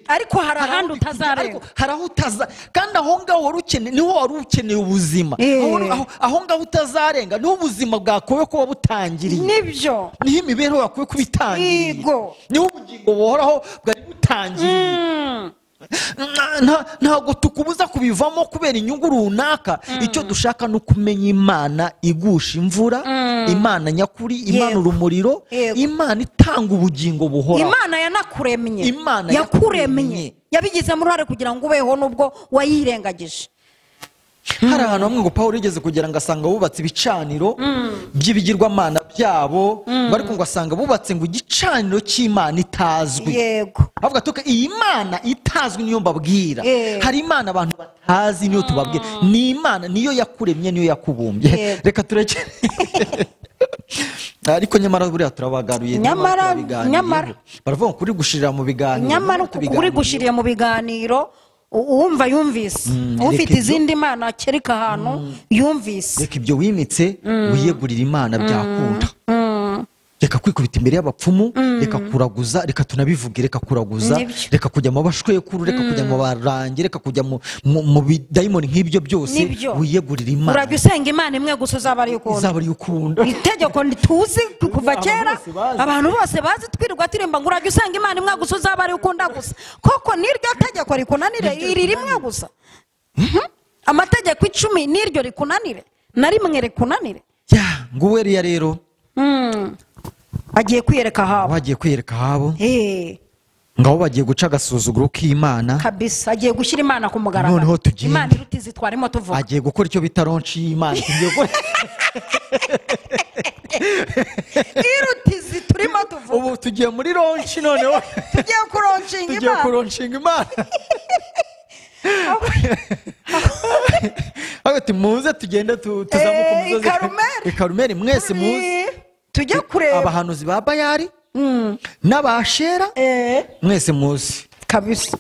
ariko hari ahandi utazarenga, hari aho utaza, kandi aho ngaho wari ukeneye, niho wari ukeneye ubuzima, aho ngaho utazarenga niho ubuzima bwakowe kuba butangiriye, nibyo niho imibereho yakowe kuba itangiriye, niho ubugingo buhoraho bwari butangiriye. Ntabwo tukubuza kubivamo kubera inyungu runaka, icyo dushaka ni ukumenya Imana igusha imvura, Imana nyakuri, Imana urumuriro, Imana itanga ubugingo buhora, Imana yanakuremye, yakuremye, yabigizemo uruhare kugira ngo ubeho nubwo wayirengagije. hari ahantu hamwe ngo Pawulo yigeze kugira ngo asanga bubatse ibicaniro by'ibigirwamana byabo, ariko ngo asanga bubatse ngo igicaniro cy'Imana itazwi. Yego, avuga ati iyi Imana itazwi niyo mbabwira, hari Imana abantu batazi niyo tubabwira, ni Imana niyo yakuremye, niyo yakubumbye. Reka tureke ariko nyamara buriya turabagaruye, nyamara baravuga kuri gushirira mu biganiro, nyamara kuri gushirira mu biganiro uwumva yumvise ufite izindi mana kereka ahantu yumvise reka ibyo wimitse wiyegurira Imana byakunda reka kwikubita imbere y'abapfumu reka kuraguza reka tunabivuge reka kuraguza reka kujya mu bashwekuru reka kujya mu barangi reka kujya mu bidayimoni nk'ibyo byose wiyegurira Imana urajya usenga Imana imwe gusa uzaba ari ukunda itegeko ntituzi kuva kera abantu bose bazi twirirwa turimba ngo urajya usenga Imana imwe gusa uzaba ari ukunda gusa koko niryo tegeko rikunanire iri rimwe gusa amategeko 10 niryo rikunanire na rimwe rikunanire nguwe rero agiye kwiyereka habo ngaho bagiye guca agasuzuguro k'Imana kabisa agiye gushyira Imana ku mugaragaro noneho tugiye Imana irutizi twarimo tuvuga agiye gukora icyo bita ronchi y'Imana irutizi turimo tuvuga ubu tugiye muri ronchi noneho tugiye kuronshinga Imana hagati muze tugenda tuzamuka umusozi Ikarumeli mwese muze tujya kureba abahanuzi ba Bayali n'abashera mwese muzi kabisa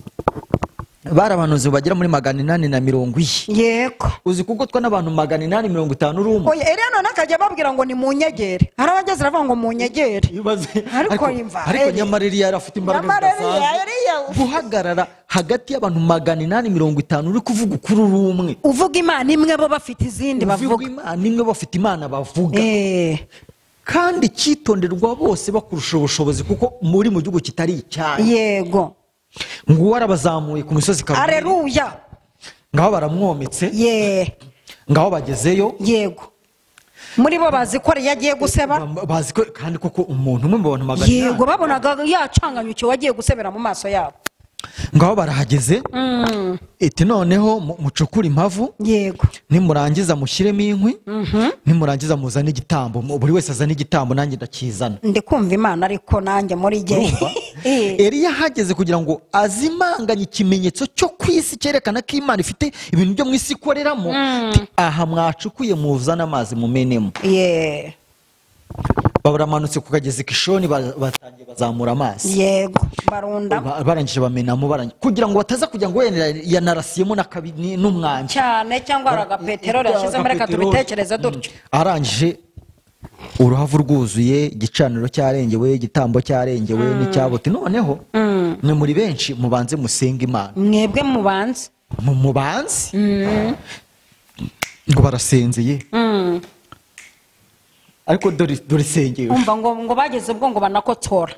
bari abahanuzi bagera muri 840 yego uzi kugotwa n'abantu 850 urumwe oya Eliana nakajya babwira ngo ni mu nyegere harabageze ravuga ngo mu nyegere ariko nyamariri yarafite imbaraga guhagarara hagati y'abantu 850 uri kuvuga ukuri urumwe uvuga Imana imwe bo bafite izindi bavuga Imana imwe bafite Imana bavuga kandi cyitonderwa bose bakurusha ubushobozi kuko muri mu gihugu kitari icyayi yego ngo warabazamuye ku misozi Karumeli aleluya ngaho baramwometse ngaho bagezeyo yego muri bo bazi ko yagiye guseba bazi ko kandi koko umuntu umwe mu bantu magana yego babonaga yacanganyukiye wagiye gusebera mu maso yabo ngaho barahageze iti noneho mucukura impavu yego nimurangiza mushyiremo inkwi nimurangiza muzane igitambo buri wese azana igitambo nanjye ndakizana ndikumva Imana ariko nanjye muri gihe Eliya hageze kugira ngo azimanganye ikimenyetso cyo kwisi cyerekana ko Imana ifite ibintu byo mu isi ikoreramo aha mwacukuye muzana amazi mumenemo baramanutse ku kagezi Kishoni batangiye bazamura amazi yego barunda barangije bamenamo kugira ngo bataza kujya ngo yanarasiyemo n'akabini n'umwanya cyane cyangwa aragapeteroli yashizemo reka tubitekereze dutyo arangije uruhavu rwuzuye igicaniro cyarengewe igitambo cyarengewe n'icyabote noneho mwe muri benshi mubanze musenga Imana mwebwe mubanze ngo barasenzeye ariko dore sengeye umva ngo bageze ubwo ngo banakotsora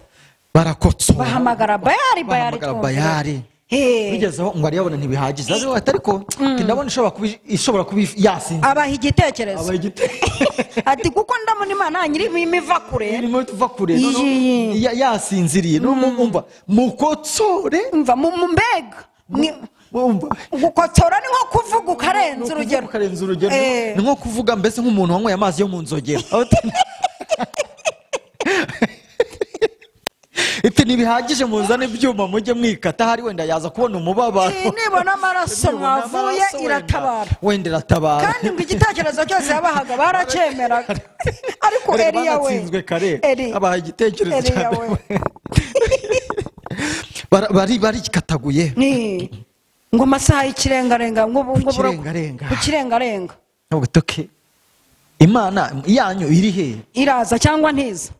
barakotsora bahamagara Bayali bigezeho ngo ariyabona ntibihagije ariko ndabona ishobora kuba yasinze abaha igitekerezo ati kuko ndabona Imana nyiri imiva kure yasinziriye numva mukotsore umva mbega gukotsora ni nko kuvuga ukarenza urugero ni nko kuvuga mbese nk'umuntu wanyweye amazi yo mu nzogera iti ntibihagije muzane ibyuma mujye mwikata hari wenda yaza kubona umubabaro nibona amaraso mwavuye wenda iratabara kandi ngo igitekerezo cyose yabahaga baracyemeraga ariko Eliya we batsinzwe kare abaha igitekerezo cyane bari kikataguye ngo amasaha y'ikirengarenga kukirengarenga ntabwo toke Imana yanyu iri he iraza cyangwa ntiza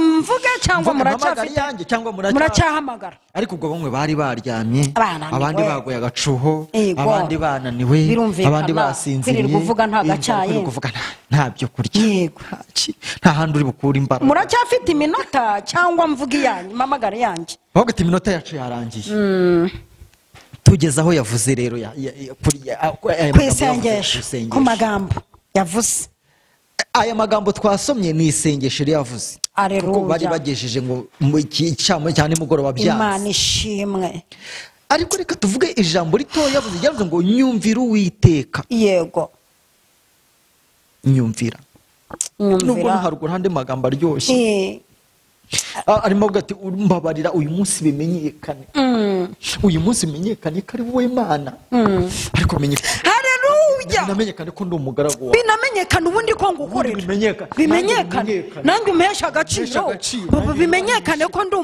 mvuge cyangwa muracyahamagara ariko ubwo bamwe bari baryamye abandi baguye agacuho abandi bananiwe abandi basinziriye kuvuga nta gacyaye nta byo kurya nta handi uri bukura imbaraga muracyafite iminota cyangwa mvuge iyanyu mpamagare yanjye ahubwo ati iminota yacu yarangiye tugeze aho yavuze rero ku isengesho ku magambo yavuze aya magambo twasomye ni isengesho yavuze kuko bari bagejeje ngo icyamo cyane nimugoroba byanze Imana ishimwe ariko reka tuvuge ijambo ritoya yavuze ngo nyumvira Uwiteka yego nyumvira nubwo haruguru handi magambo aryoshye arimo avuga ati mbabarira uyu munsi bimenyekane uyu munsi bimenyekane ko ari wowe Imana ariko menyekane haleluya binamenyekane ko ndi umugaragu wawe, binamenyekane ubundi ko ngukorera, bimenyekane nanjye umpesha agaciro, bimenyekane ko ndi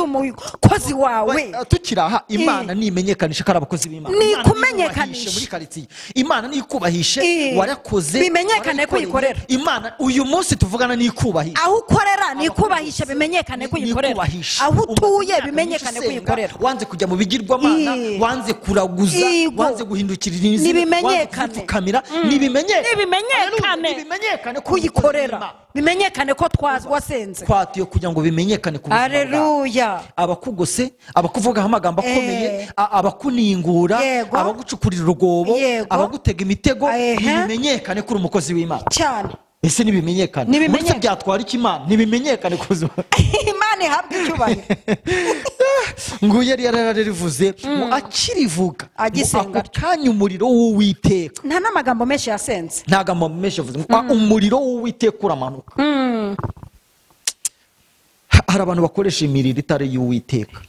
umukozi wawe. Tukiri aha, Imana nimenyekanisha ko ari abakozi b'Imana, nikumenyekanisha muri karitsiye, Imana nikubahishe warakoze, bimenyekane ko uyikorera. Imana uyu munsi tuvugana nikubahisha, aho ukorera nikubahisha, bimenyekane ko uyikorera, aho utuye bimenyekane ko uyikorera. Wanze kujya mu bigirwamana, wanze kuraguza, wanze guhindukirira izina, wanze kukamira, nibimenyekane ko uyikorera, bimenyekane ko wasenze, twatiye kugira ngo bimenyekane ku buzima bwawe. Abakugose, abakuvugaho amagambo akomeye, abakuningura, abagucukurira urugobo, abagutega imitego, nibimenyekane ko uri umukozi w'Imana cyane. Ese nibimenyekane, uretse byatwara iki Imana? Nibimenyekane ku buzima Imana ihabwa icyubahiro. ngo yari yararivuze ngo akirivuga agisenga kanya umuriro w'Uwiteka, nta n'amagambo menshi yasenze, nta magambo menshi yavuze, umuriro w'Uwiteka uramanuka. Hari abantu bakoresha imiriro itari y'Uwiteka,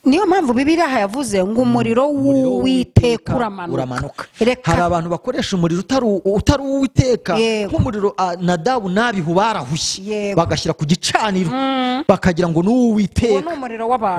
niyo mpamvu Bibiliya yavuze ngo umuriro w'Uwiteka uramanuka. Hari abantu bakoresha umuriro utari uw'Uwiteka, nk'umuriro Nadabu n'Abihu barahushye bagashyira ku gicaniro bakagira ngo ni uw'Uwiteka,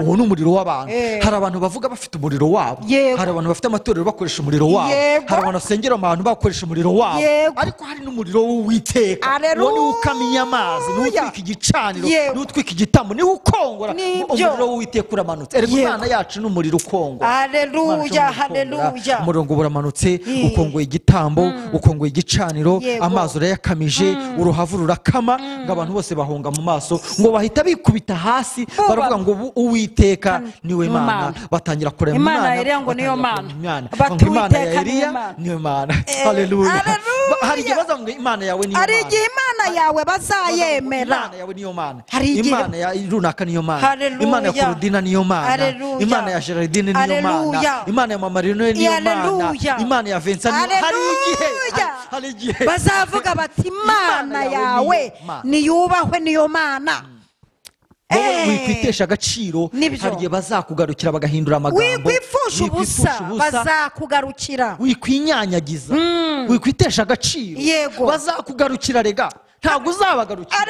uwo ni umuriro w'abantu. Hari abantu bavuga bafite umuriro wabo, hari abantu bafite amatorero bakoresha umuriro wabo, hari abantu basengera abantu bakoresha umuriro wabo, ariko hari n'umuriro w'Uwiteka, uwo niwo ukamenya amazi, niwo utwika igicaniro, niwo utwika igitambo, niwo ukongora. Umuriro w'Uwiteka uramanutse. Imana yacu n'umuriro ukongora. Haleluya, haleluya. Umuriro uramanutse, ukongoye igitambo, ukongoye igicaniro, amazi urayakamije, uruhavu rurakama, ngo abantu bose bahunga mu maso, ngo bahita bikubita hasi, baravuga ngo Uwiteka niwe Mana, batangira kurema Imana Eliya ngo niyo Mana, Imana ya Eliya niyo Mana. Haleluya. Hari igihe bazavuga ngo Imana yawe niyo Mana, hari igihe Imana yawe bazayemera, Imana yawe niyo Mana, Imana ya runaka niyo Mana, Imana ya Kurudina niyo Mana, Imana ya Gerardine niyo Mana, Imana ya Mama Lionel niyo Mana, Imana ya Vincent niyo. Hari igihe bazavuga bati Imana yawe niyubahwe niyo Mana. Wikwitesha agaciro, hari igihe bazakugarukira bagahindura amagambo, wikwipfusha ubusa bazakugarukira, wikwinyanyagiza, wikwitesha agaciro, bazakugarukira. Rega ntabwo uzabagarukira,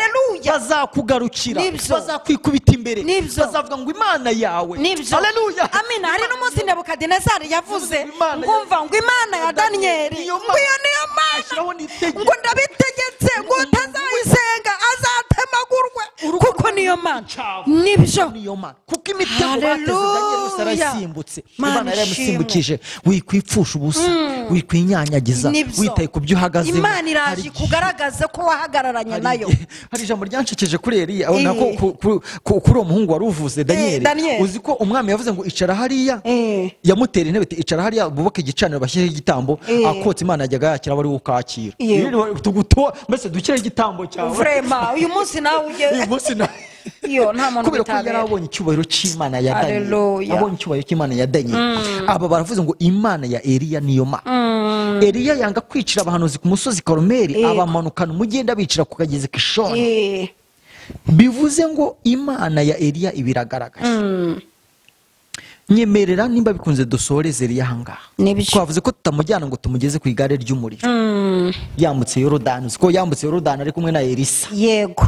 bazakugarukira, bazakwikubita imbere, bazavuga ngo Imana yawe. Haleluya, amina. Hari n'umunsi Nebukadinezari yavuze ngumva ngo Imana ya Daniyeli ngo iyo niyo Mana, ngo ndabitegetse ngo utazayisenga azatemagurwe, kuko niyo Mana. Nibyo, kuko imitego bateze Daniyeli yose arayisimbutse, Imana yaramusimbukije. Wikwipfusha ubusa, wikwinyanyagiza, witaye ku byo uhagazeho. Imana iraje kugaragaza ko wahagararanye nayo. Hari ijambo ryancekeje kuri Eliya, kuri uwo muhungu wari uvuze Daniyeli. Uzi ko umwami yavuze ngo icara hariya, yamutera intebe, icara hariya bubake igicaniro bashyireho igitambo, akotse. Imana yajyaga yakira wari ukakira, mbese dukire igitambo cyawe. Vrema uyu munsi nawe uyu munsi nawe iyo nta muntu kubera ko yari abonye icyubahiro cy'Imana ya Daniyeli, abonye icyubahiro cy'Imana ya Daniyeli. Aba baravuze ngo Imana ya Eliya niyo Mana. Eliya yanga kwicira abahanuzi ku musozi Karumeli, abamanukana umugenda bicira ku kagezi Kishoni. Bivuze ngo Imana ya Eliya ibiragaragaje. Nyemerera nimba bikunze dusoreze Eliya ahangaha. Twavuze ko tutamujyana ngo tumugeze ku igare ry'umuriro, yambutse Yorodani. Uzi ko yambutse Yorodani ari kumwe na Elisa. Yego,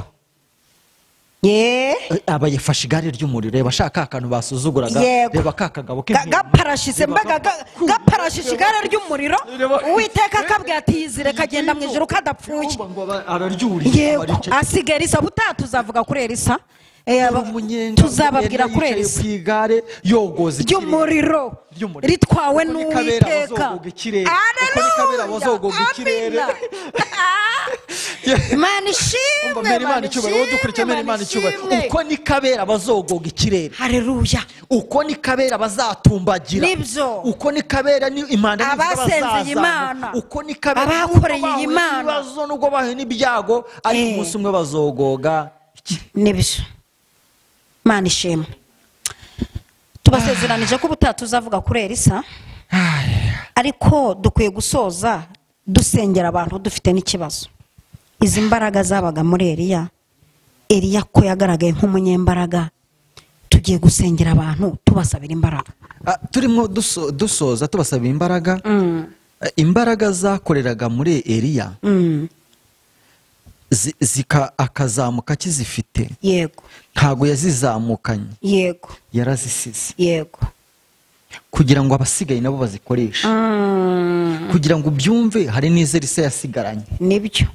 aba yafashe igare ry'umuriro. Reba shaka akantu basuzuguraga, reba kakagabo gaparashise, mbaga gaparashise igare ry'umuriro. Uwiteka akabwira ati yizire kagenda mu ijuru kadapfuye. Yego, asigaye Elisa. Butaha tuzavuga kuri Elisa, tuzababwira kuri Elisa ry'umuriro ritwawe n'Uwiteka. Haleluya, Imana ishimwe, Imana ishimwe. Uko ni kabera bazogoga ikirere. Haleluya. Uko ni kabera bazatumbagira. Nibyo. Uko ni kabera ni Imana abasenze Imana, uko ni kabera abakoreye Imana, ibibazo nubwo bahe n'ibyago, ariko umunsi umwe bazogoga. Nibyo. Imana ishimwe. Tubasezeranije ko ubutaha tuzavuga kuri Elisa, ariko dukwiye gusoza dusengera abantu dufite n'ikibazo. Izi mbaraga zabaga muri Eliya ko yagaragaye nk'umunyembaraga, tugiye gusengera abantu tubasabira imbaraga. Turimo dusoza tubasabira imbaraga. imbaraga zakoreraga muri Eliya akazamuka kizifite, yego, ntago yazizamukanye, yego, yarazisize, yego, kugira ngo abasigaye nabo bazikoreshe, kugira ngo ubyumve. Hari n'izerisa yasigaranye, nibyo,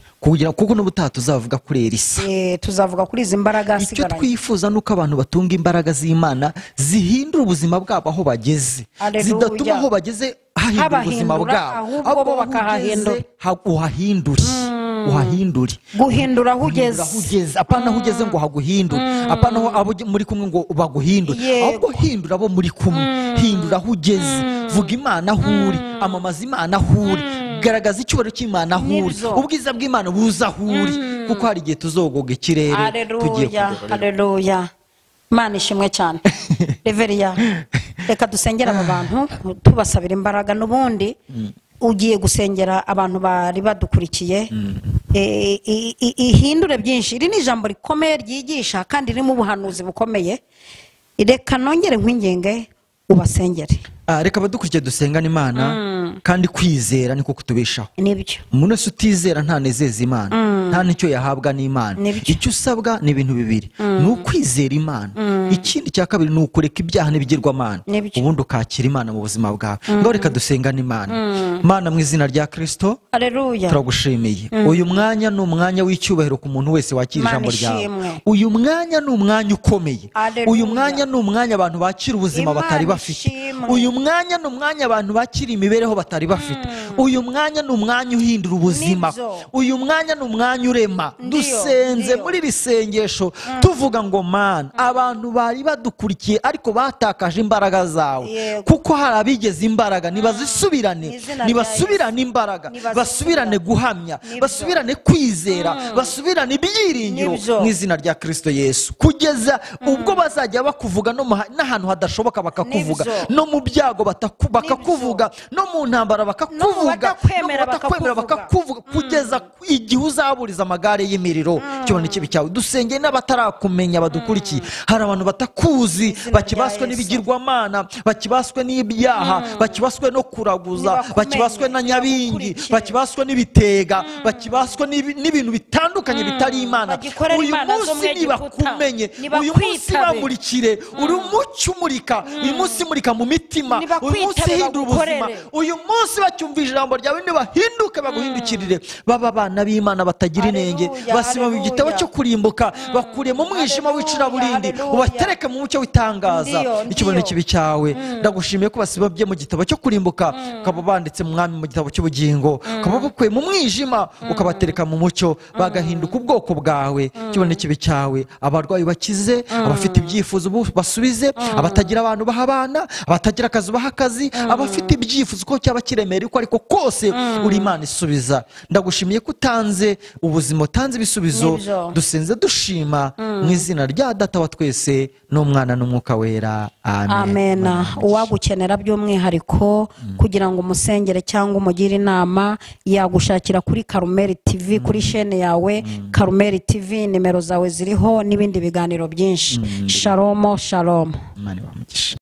kuko n'ubutaha tuzavuga kuri Elisa, tuzavuga kuri izi mbaraga asigaranye. Icyo twifuza nuko abantu batunga imbaraga z'Imana zihindura ubuzima bwabo aho bageze, zidatuma aho bageze hahindura ubuzima bwabo, ahubwo bakahahindura, uhahindure, guhindura aho ugeze, apana aho ugeze ngo haguhindure, apana abo muri kumwe ngo baguhindure, ahubwo hindura abo muri kumwe, hindura aho ugeze, vuga Imana aho uri, amamaza Imana aho uri, garagaza icyubahiro cy'Imana aho uri, ubwiza bw'Imana buza aho uri, kuko hari igihe tuzogoga ikirere tugiye kugororera. Haleluya, Imana ishimwe cyane. Reveriya, reka dusengera aba bantu tubasabira imbaraga. N'ubundi ugiye gusengera abantu bari badukurikiye, ihindure byinshi. Iri ni ijambo rikomeye ryigisha kandi ririmo ubuhanuzi bukomeye. Reka nongere nkwingenge ubasengere. Reka badukurikiye dusengana Imana, kandi kwizera niko kutubeshaho. Nibyo, umuntu wese utizera ntanezeza Imana, nta nicyo yahabwa n'Imana. Icyo usabwa ni ibintu bibiri, ni ukwizera Imana, ikindi cya kabiri ni ukureka ibyaha n'ibigirwamana, ubundi ukakira Imana mu buzima bwawe. Ngaho reka dusengane Imana. Mana, mu izina rya Kristo, haleluya, turagushimiye. Uyu mwanya ni umwanya w'icyubahiro ku muntu wese wakira ijambo ryawe. Uyu mwanya ni umwanya ukomeye, uyu mwanya ni umwanya abantu bakira ubuzima batari bafite, uyu mwanya ni umwanya abantu bakira imibereho batari bafite, uyu mwanya ni umwanya uhindura ubuzima, uyu mwanya ni umwanya urema. Dusenze muri iri sengesho tuvuga ngo Mana, abantu bari badukurikiye ariko batakaje imbaraga zawe, kuko hari abigeze imbaraga, nibazisubirane, nibasubirane imbaraga, basubirane guhamya, basubirane kwizera, basubirane ibyiringiro mu izina rya Kristo Yesu, kugeza ubwo bazajya bakuvuga n'ahantu hadashoboka bakakuvuga, no mu byago bakakuvuga, no mu ntambara bakakuvuga, batakwemera bakakuvuga, kugeza igihe uzaburiza amagare y'imiriro. Cyone kibi cyawe. Dusengeye n'abatarakumenya badukurikiye, hari abantu batakuzi, bakibaswe n'ibigirwamana, bakibaswe n'ibyaha, bakibaswe no kuraguza, bakibaswe na nyabingi, bakibaswe n'ibitega, bakibaswe n'ibintu bitandukanye bitari Imana. Uyu munsi nibakumenye, uyu munsi bamurikire, uri umucyo umurika, uyu munsi murika mu mitima, uyu munsi hindura ubuzima, uyu munsi bacyumva ijambo ryawe nibahinduke baguhindukirire, baba abana b'Imana batagira inenge, basima mu gitabo cyo kurimbuka, bakuriye mu mwijima w'icuraburindi, ubatereke mu mucyo w'itangaza. Icyubahiro kibi cyawe. Ndagushimiye ko basibabye mu gitabo cyo kurimbuka, ukaba banditse mu mwami mu gitabo cy'ubugingo, ukaba bakuye mu mwijima ukabatereka mu mucyo, bagahinduka ubwoko bwawe. Icyubahiro kibi cyawe. Abarwayi bakize, abafite ibyifuzo basubize, abatagira abantu bahabana, abatagira akazi baha akazi, abafite ibyifuzo ko cyaba kiremera uko ariko kose, uri Imana isubiza. Ndagushimiye ko utanze ubuzima, utanze ibisubizo. Dusenze dushima mu izina rya Data wa twese n'Umwana n'Umwuka wera. Amen. Uwagukenera by'umwihariko kugira ngo umusengere cyangwa umugire inama, yagushakira kuri Karumeli TV, kuri chaîne yawe Karumeli TV. Nimero zawe ziriho n'ibindi biganiro byinshi. Shalom, shalom. Imana ibahe umugisha.